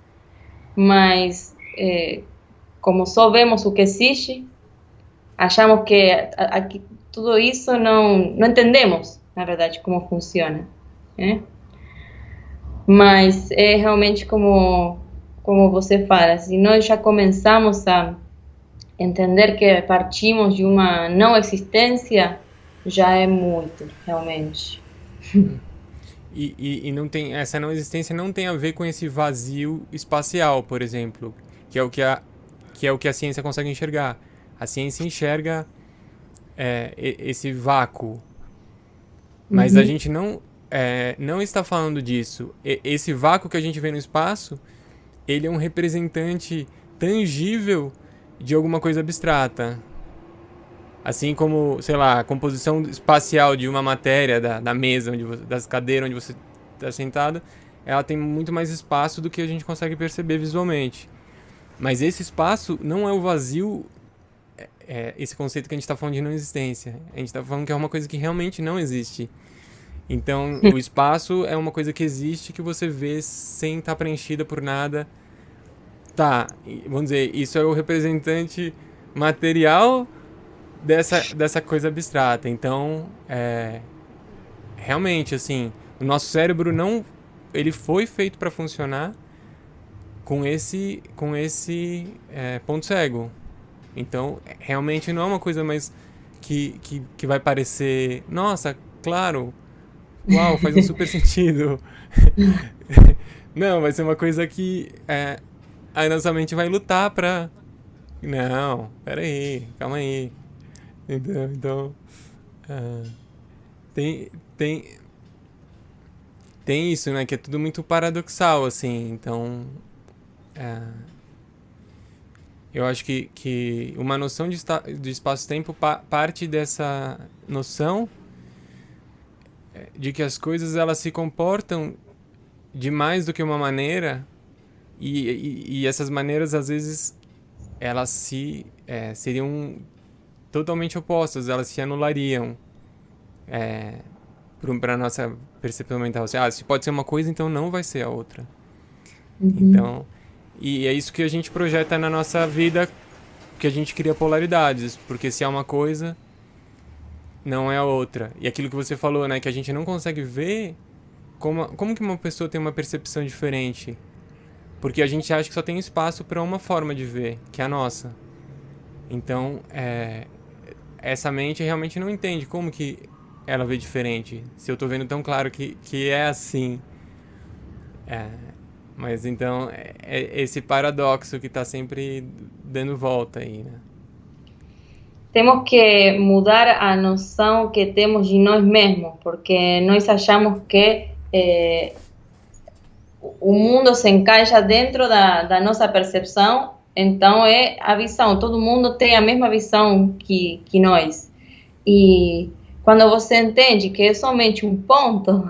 mas como só vemos o que existe, achamos que tudo isso não entendemos, na verdade, como funciona, né? Mas é realmente como você fala, se nós já começamos a entender que partimos de uma não existência, já é muito, realmente. E não tem, essa não existência não tem a ver com esse vazio espacial, por exemplo, que é o que a ciência consegue enxergar. A ciência enxerga esse vácuo, mas a gente não está falando disso. Esse vácuo que a gente vê no espaço, ele é um representante tangível de alguma coisa abstrata. Assim como, sei lá, a composição espacial de uma matéria, da mesa, das cadeiras onde você está sentado, ela tem muito mais espaço do que a gente consegue perceber visualmente. Mas esse espaço não é o vazio, esse conceito que a gente está falando de não existência. A gente está falando que é uma coisa que realmente não existe. Então, o espaço é uma coisa que existe, que você vê sem estar preenchida por nada. Tá, vamos dizer, isso é o representante material dessa coisa abstrata. Então, realmente, assim, o nosso cérebro ele foi feito para funcionar com esse ponto cego. Então, realmente não é uma coisa mais que vai parecer, nossa, claro, uau, faz um super sentido. Não, vai ser uma coisa que a nossa mente vai lutar pra... Não, peraí, calma aí. Então tem isso, né? Que é tudo muito paradoxal, assim. Então, eu acho que uma noção de espaço-tempo parte dessa noção de que as coisas elas se comportam de mais do que uma maneira e essas maneiras, às vezes, elas seriam totalmente opostas, elas se anulariam para a nossa percepção mental. Assim, se pode ser uma coisa, então não vai ser a outra. Então, e é isso que a gente projeta na nossa vida, que a gente cria polaridades, porque se é uma coisa, não é a outra. E aquilo que você falou, né, que a gente não consegue ver como que uma pessoa tem uma percepção diferente. porque a gente acha que só tem espaço para uma forma de ver, que é a nossa. Então, essa mente realmente não entende como que ela vê diferente, se eu tô vendo tão claro que é assim. Mas então, é esse paradoxo que tá sempre dando volta aí, né? Temos que mudar a noção que temos de nós mesmos, porque nós achamos que o mundo se encaixa dentro da nossa percepção, então é a visão, todo mundo tem a mesma visão que nós. E quando você entende que é somente um ponto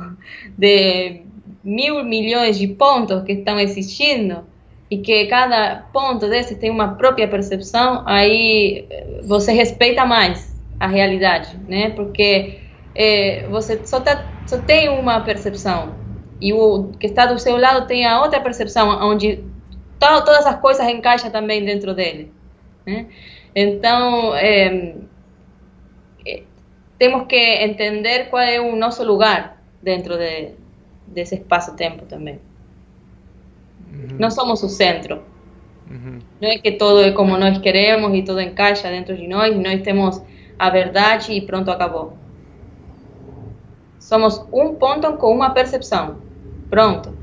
de 1.000 milhões de pontos que estão existindo, e que cada ponto desse tem uma própria percepção, aí você respeita mais a realidade, né? Porque você só tem uma percepção, e o que está do seu lado tem a outra percepção, onde todas as coisas encaixam também dentro dele, né? Então, temos que entender qual é o nosso lugar dentro desse espaço-tempo também. Não somos o centro. Não é que todo é como nós queremos e tudo encaixa dentro de nós e nós temos a verdade e pronto, acabou. Somos um ponto com uma percepção. Pronto.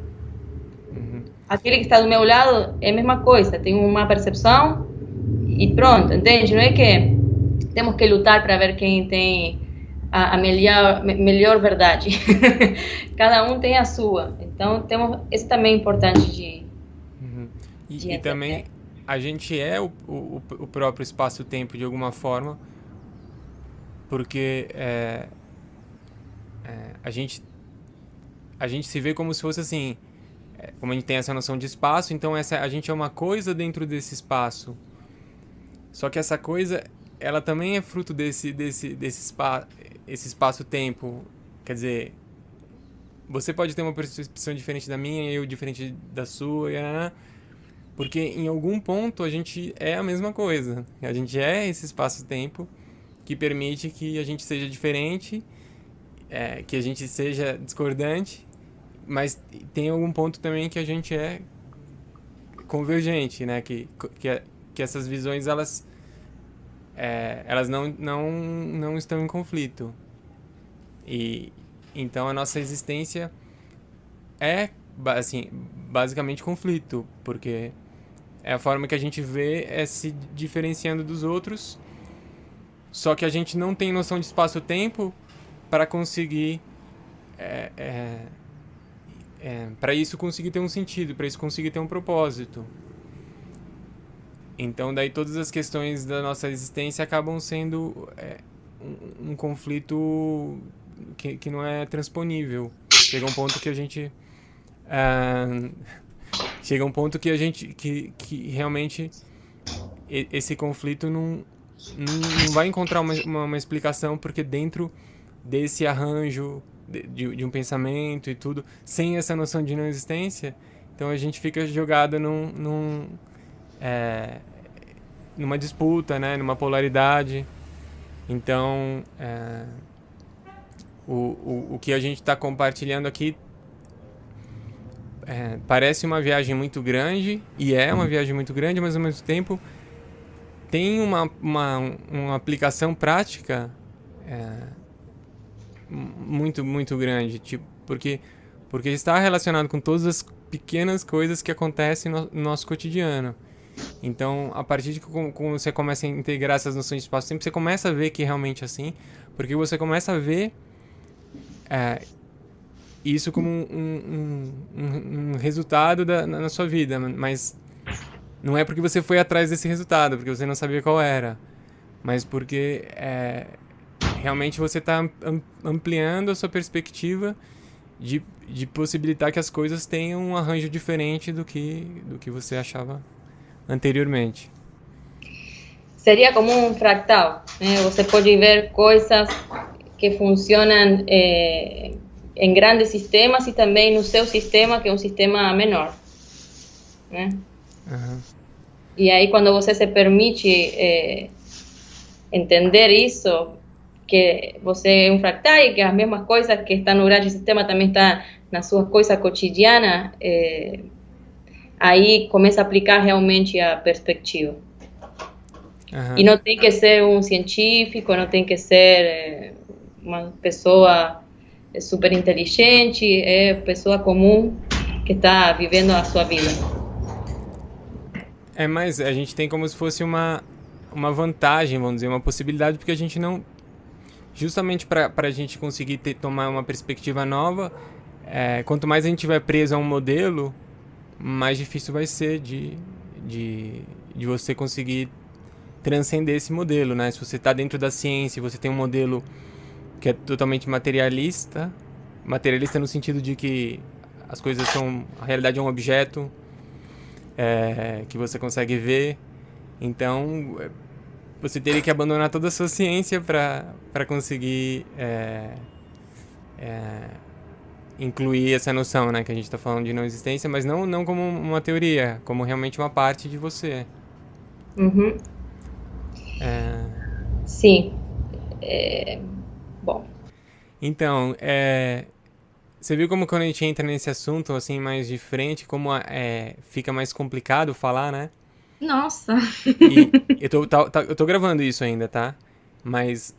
Aquele que está do meu lado é a mesma coisa, tem uma percepção e pronto, entende? Não é que temos que lutar para ver quem tem a melhor verdade. Cada um tem a sua. Então, isso também é importante de e também a gente é o próprio espaço-tempo de alguma forma, porque a gente se vê como se fosse assim, como a gente tem essa noção de espaço, então a gente é uma coisa dentro desse espaço. Só que essa coisa, ela também é fruto desse espaço-tempo. Quer dizer, você pode ter uma percepção diferente da minha, eu diferente da sua, porque em algum ponto a gente é a mesma coisa. A gente é esse espaço-tempo que permite que a gente seja diferente, que a gente seja discordante, mas tem algum ponto também que a gente é convergente, né? Que essas visões, elas não estão em conflito. E então a nossa existência é, assim, basicamente conflito, porque é a forma que a gente vê se diferenciando dos outros, só que a gente não tem noção de espaço-tempo para conseguir para isso conseguir ter um sentido, para isso conseguir ter um propósito. Então daí todas as questões da nossa existência acabam sendo um conflito que não é transponível. Chega um ponto que a gente que realmente esse conflito não vai encontrar uma explicação, porque dentro desse arranjo de um pensamento e tudo, sem essa noção de não existência, então a gente fica jogado numa disputa, né, numa polaridade. Então, o que a gente está compartilhando aqui parece uma viagem muito grande, e é uma viagem muito grande, mas ao mesmo tempo tem uma aplicação prática muito, muito grande, tipo, porque está relacionado com todas as pequenas coisas que acontecem no nosso cotidiano. Então, a partir de quando você começa a integrar essas noções de espaço-tempo, você começa a ver que realmente é assim, porque você começa a ver isso como um resultado na sua vida, mas não é porque você foi atrás desse resultado, porque você não sabia qual era, mas porque realmente você está ampliando a sua perspectiva de possibilitar que as coisas tenham um arranjo diferente do que você achava anteriormente. Seria como um fractal, né? Você pode ver coisas que funcionam em grandes sistemas e também no seu sistema, que é um sistema menor, né? Uhum. E aí, quando você se permite entender isso, que você é um fractal e que as mesmas coisas que estão no grande sistema também estão na sua coisa cotidiana, aí começa a aplicar realmente a perspectiva. Aham. E não tem que ser um científico, não tem que ser uma pessoa super inteligente, é pessoa comum que está vivendo a sua vida. Mas a gente tem como se fosse uma vantagem, vamos dizer, uma possibilidade, porque a gente não. Justamente para a gente conseguir tomar uma perspectiva nova, quanto mais a gente estiver preso a um modelo, mais difícil vai ser de você conseguir transcender esse modelo, né? Se você está dentro da ciência, você tem um modelo que é totalmente materialista no sentido de que as coisas são, a realidade é um objeto que você consegue ver, então você teria que abandonar toda a sua ciência para conseguir incluir essa noção, né, que a gente está falando de não existência, mas não como uma teoria, como realmente uma parte de você. Uhum. Sim. Bom, Então, você viu como quando a gente entra nesse assunto assim mais de frente, como fica mais complicado falar, né? nossa. E eu tô gravando isso ainda, tá? Mas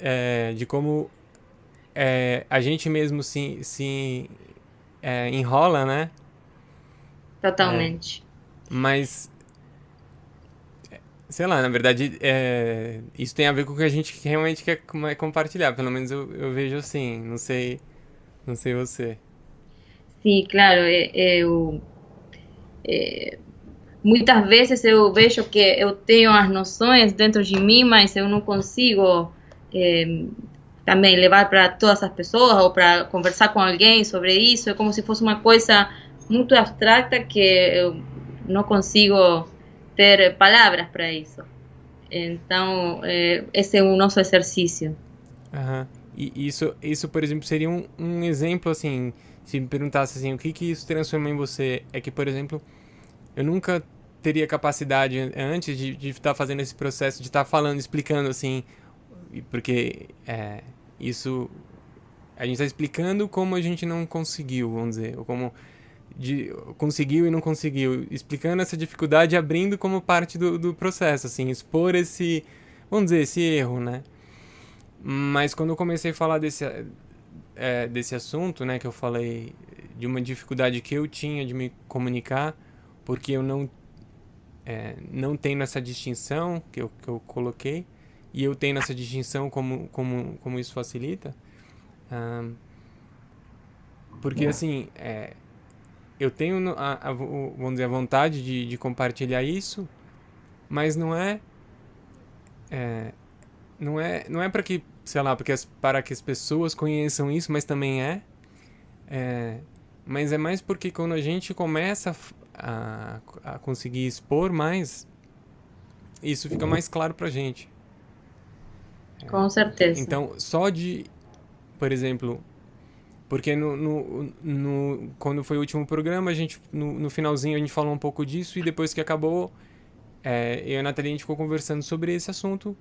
de como a gente mesmo se enrola, né? Totalmente. Mas, sei lá, na verdade, isso tem a ver com o que a gente realmente quer compartilhar. Pelo menos eu vejo assim, não sei você. Sim, claro, muitas vezes eu vejo que eu tenho as noções dentro de mim, mas eu não consigo também levar para todas as pessoas ou para conversar com alguém sobre isso. É como se fosse uma coisa muito abstrata que eu não consigo ter palavras para isso. Então, esse é o nosso exercício. Aham. E isso, por exemplo, seria um exemplo, assim, se me perguntasse assim, o que isso transforma em você? É que, por exemplo, eu nunca teria capacidade antes de estar fazendo esse processo, de estar falando, explicando, assim, porque isso a gente está explicando como a gente não conseguiu, vamos dizer, ou como conseguiu e não conseguiu, explicando essa dificuldade e abrindo como parte do processo, assim, expor esse, vamos dizer, esse erro, né? Mas quando eu comecei a falar desse assunto, né, que eu falei de uma dificuldade que eu tinha de me comunicar, porque eu não tenho essa distinção que eu coloquei, e eu tenho essa distinção como isso facilita, porque assim, eu tenho vamos dizer, a vontade de compartilhar isso, mas não é para que, sei lá, para que as pessoas conheçam isso, mas também mas é mais porque quando a gente começa a conseguir expor mais, isso fica mais claro pra gente. Com certeza. Então, por exemplo, porque quando foi o último programa, a gente, no finalzinho a gente falou um pouco disso, e depois que acabou, eu e a Nathalie, a gente ficou conversando sobre esse assunto.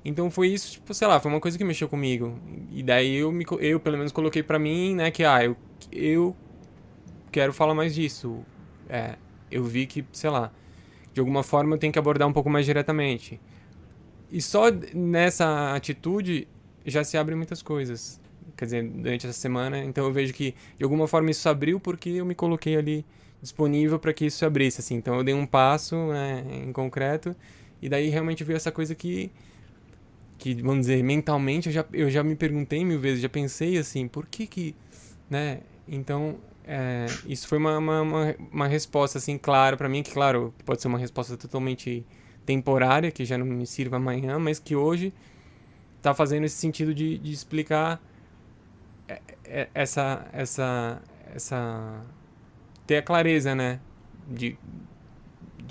Então foi isso, tipo, sei lá, foi uma coisa que mexeu comigo. E daí eu pelo menos coloquei pra mim, né, que eu quero falar mais disso. Eu vi que, sei lá, de alguma forma eu tenho que abordar um pouco mais diretamente. E só nessa atitude já se abrem muitas coisas. Quer dizer, durante essa semana, então eu vejo que de alguma forma isso abriu porque eu me coloquei ali disponível para que isso se abrisse, assim. Então eu dei um passo, né, em concreto, e daí realmente veio essa coisa que vamos dizer, mentalmente eu já me perguntei mil vezes, já pensei assim, por que, né? Então, isso foi uma resposta, assim, clara pra mim, que, claro, pode ser uma resposta totalmente temporária, que já não me sirva amanhã, mas que hoje tá fazendo esse sentido de explicar essa ter a clareza, né? De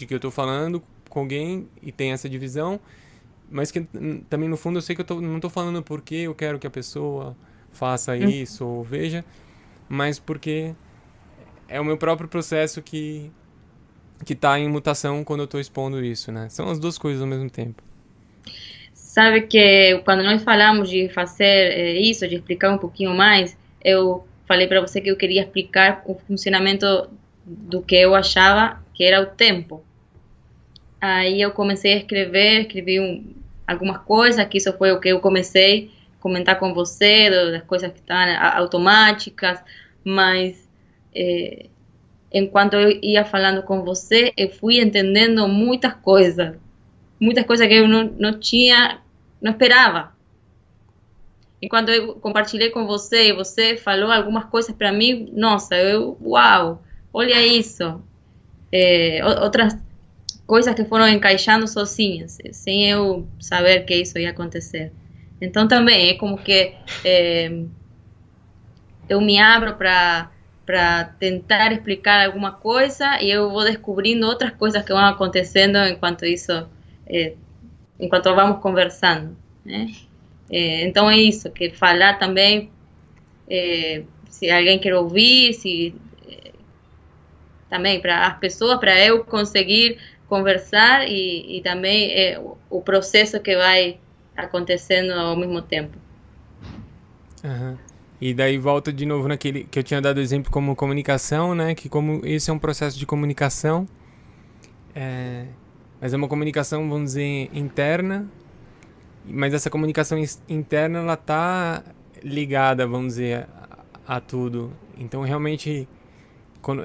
que eu tô falando com alguém e tem essa divisão, mas que também no fundo eu sei que não tô falando porque eu quero que a pessoa faça isso ou veja, mas porque é o meu próprio processo que tá em mutação quando eu tô expondo isso, né? São as duas coisas ao mesmo tempo. Sabe que quando nós falamos de fazer isso, de explicar um pouquinho mais, eu falei para você que eu queria explicar o funcionamento do que eu achava que era o tempo. Aí eu comecei a escrever, algumas coisas, que isso foi o que eu comecei a comentar com você, das coisas que estão automáticas, mas enquanto eu ia falando com você, eu fui entendendo muitas coisas que eu não tinha, não esperava. E quando eu compartilhei com você, e você falou algumas coisas para mim, nossa, uau, olha isso. Outras coisas que foram encaixando sozinhas, sem eu saber que isso ia acontecer. Então também é como que eu me abro para tentar explicar alguma coisa e eu vou descobrindo outras coisas que vão acontecendo enquanto vamos conversando, né? Então é isso, que falar também, se alguém quer ouvir, também para as pessoas, para eu conseguir conversar e também o processo que vai acontecendo ao mesmo tempo. Aham. E daí volta de novo naquele que eu tinha dado exemplo como comunicação, né? Que como esse é um processo de comunicação, mas é uma comunicação, vamos dizer, interna, mas essa comunicação interna, ela tá ligada, vamos dizer, a tudo. Então, realmente,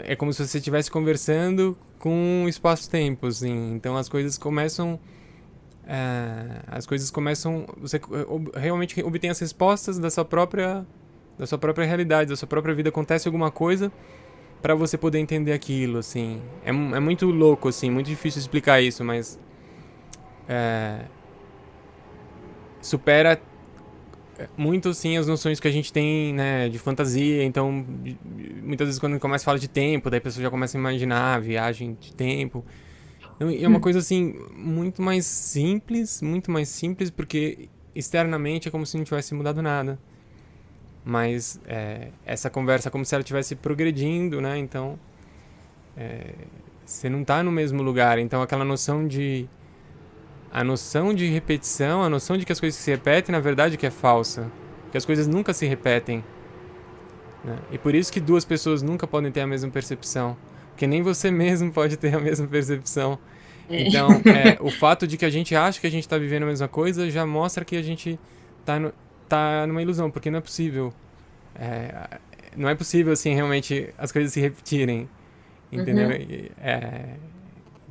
é como se você estivesse conversando com o espaço-tempo, assim. Então, as coisas começam... Você realmente obtém as respostas da sua própria realidade, da sua própria vida. Acontece alguma coisa para você poder entender aquilo, assim. É muito louco, assim, muito difícil explicar isso, mas supera muito, sim, as noções que a gente tem, né, de fantasia. Então, muitas vezes quando a gente começa a falar de tempo, daí a pessoa já começa a imaginar a viagem de tempo. É uma coisa, assim, muito mais simples, porque externamente é como se não tivesse mudado nada. Mas essa conversa é como se ela estivesse progredindo, né? Então, você não está no mesmo lugar. Então, aquela noção de... A noção de repetição, a noção de que as coisas se repetem, na verdade, que é falsa. Que as coisas nunca se repetem. Né? E por isso que duas pessoas nunca podem ter a mesma percepção. Porque nem você mesmo pode ter a mesma percepção. Então, o fato de que a gente acha que a gente está vivendo a mesma coisa já mostra que a gente tá numa ilusão, porque não é possível. Não é possível, assim, realmente as coisas se repetirem. Entendeu? Uhum.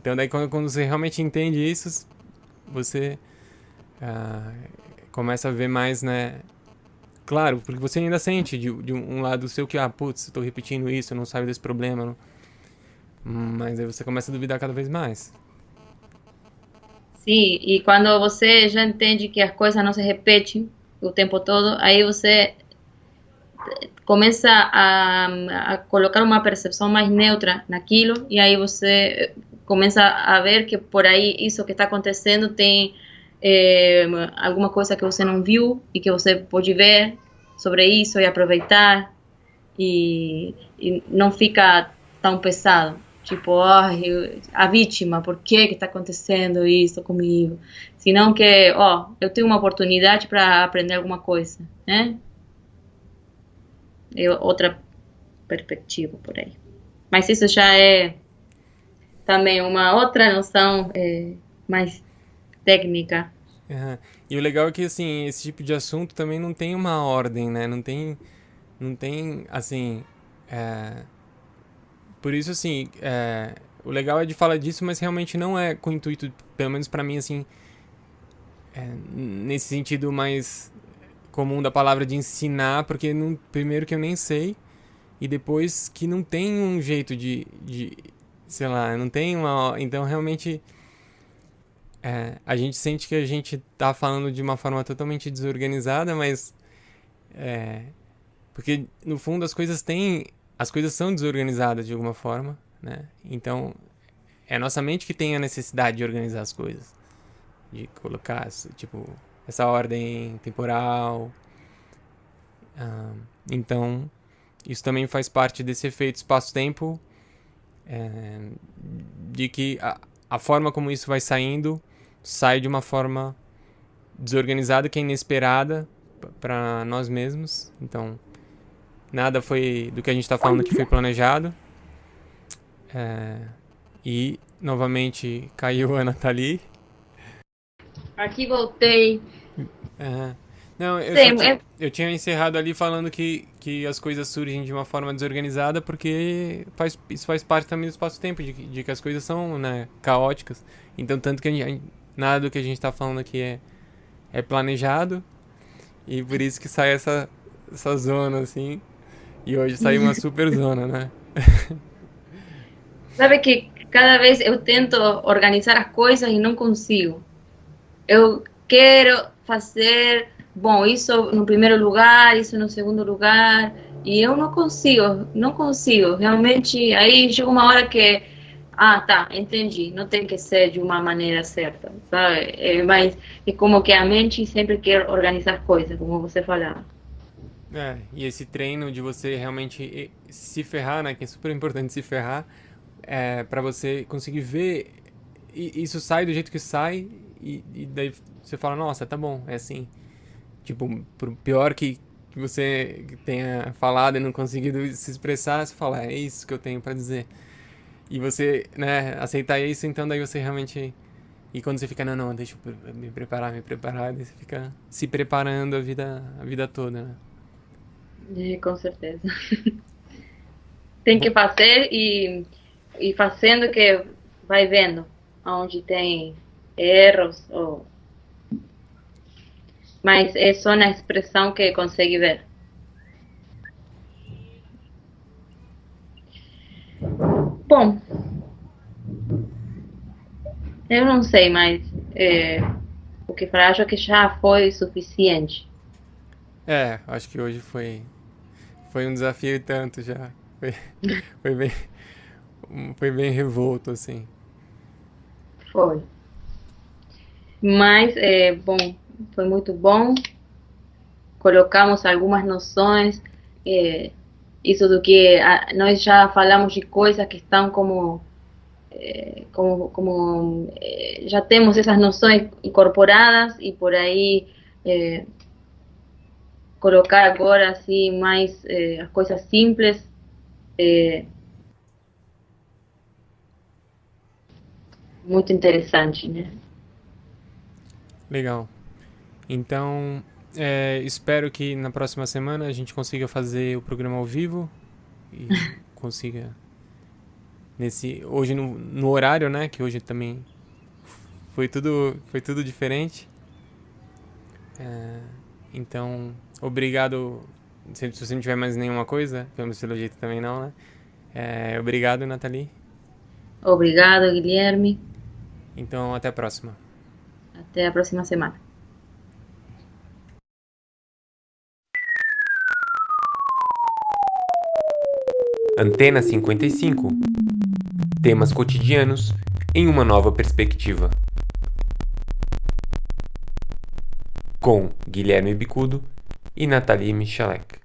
Então, daí quando você realmente entende isso, você começa a ver mais, né? Claro, porque você ainda sente de um lado seu que, putz, eu tô repetindo isso, eu não saio desse problema. Não... Mas aí você começa a duvidar cada vez mais. Sim, e quando você já entende que as coisas não se repetem o tempo todo, aí você começa a colocar uma percepção mais neutra naquilo, e aí você começa a ver que por aí isso que está acontecendo tem alguma coisa que você não viu e que você pode ver sobre isso e aproveitar, e não fica tão pesado. Tipo, a vítima, por que está acontecendo isso comigo? Senão que, eu tenho uma oportunidade para aprender alguma coisa, né? É outra perspectiva por aí. Mas isso já é também uma outra noção mais técnica. Uhum. E o legal é que, assim, esse tipo de assunto também não tem uma ordem, né? Não tem assim... Por isso, assim, o legal é de falar disso, mas realmente não é com o intuito, pelo menos pra mim, assim, nesse sentido mais comum da palavra de ensinar, porque primeiro que eu nem sei, e depois que não tem um jeito de sei lá, não tem uma... Então, realmente, a gente sente que a gente tá falando de uma forma totalmente desorganizada, mas... porque, no fundo, as coisas são desorganizadas de alguma forma, né? Então, é a nossa mente que tem a necessidade de organizar as coisas. De colocar, tipo, essa ordem temporal. Então, isso também faz parte desse efeito espaço-tempo, de que a forma como isso vai saindo sai de uma forma desorganizada, que é inesperada para nós mesmos. Então, nada foi do que a gente está falando que foi planejado. E novamente caiu a Nathalie. Aqui voltei. Aham. Não, Sim, eu tinha encerrado ali falando que as coisas surgem de uma forma desorganizada porque isso faz parte também do espaço-tempo, de que as coisas são, né, caóticas. Então, tanto que nada do que a gente tá falando aqui é planejado e por isso que sai essa zona, assim. E hoje saiu uma super zona, né? sabe que cada vez eu tento organizar as coisas e não consigo. Eu quero fazer, bom, isso no primeiro lugar, isso no segundo lugar, e eu não consigo. Realmente, aí chega uma hora que, tá, entendi, não tem que ser de uma maneira certa, sabe? Mas é como que a mente sempre quer organizar coisas, como você falava. E esse treino de você realmente se ferrar, né? Que é super importante se ferrar, para você conseguir ver. E isso sai do jeito que sai, e daí você fala, nossa, tá bom, é assim. Tipo, por pior que você tenha falado e não conseguido se expressar, você fala, é isso que eu tenho pra dizer. E você, né, aceitar isso, então daí você realmente. E quando você fica, não, deixa eu me preparar, daí você fica se preparando a vida toda, né? Com certeza. Tem que Bom, fazer e fazendo que vai vendo onde tem erros, mas é só na expressão que consegue ver. Bom, eu não sei mais o que falar, acho que já foi suficiente. acho que hoje foi um desafio e tanto já. Foi, foi bem, foi bem revolto, assim. Foi. Mas, bom, foi muito bom. Colocamos algumas noções, isso do que nós já falamos de coisas que estão já temos essas noções incorporadas e por aí colocar agora assim mais as coisas simples, muito interessante, né? Legal. Então, espero que na próxima semana a gente consiga fazer o programa ao vivo e consiga hoje no horário, né? Que hoje também foi tudo diferente. Então, obrigado. Se você não tiver mais nenhuma coisa, pelo seu jeito também não, né? Obrigado, Nathalie. Obrigado, Guilherme. Então, até a próxima. Até a próxima semana. Antena 55. Temas cotidianos em uma nova perspectiva. Com Guilherme Bicudo e Nathalie Michalek.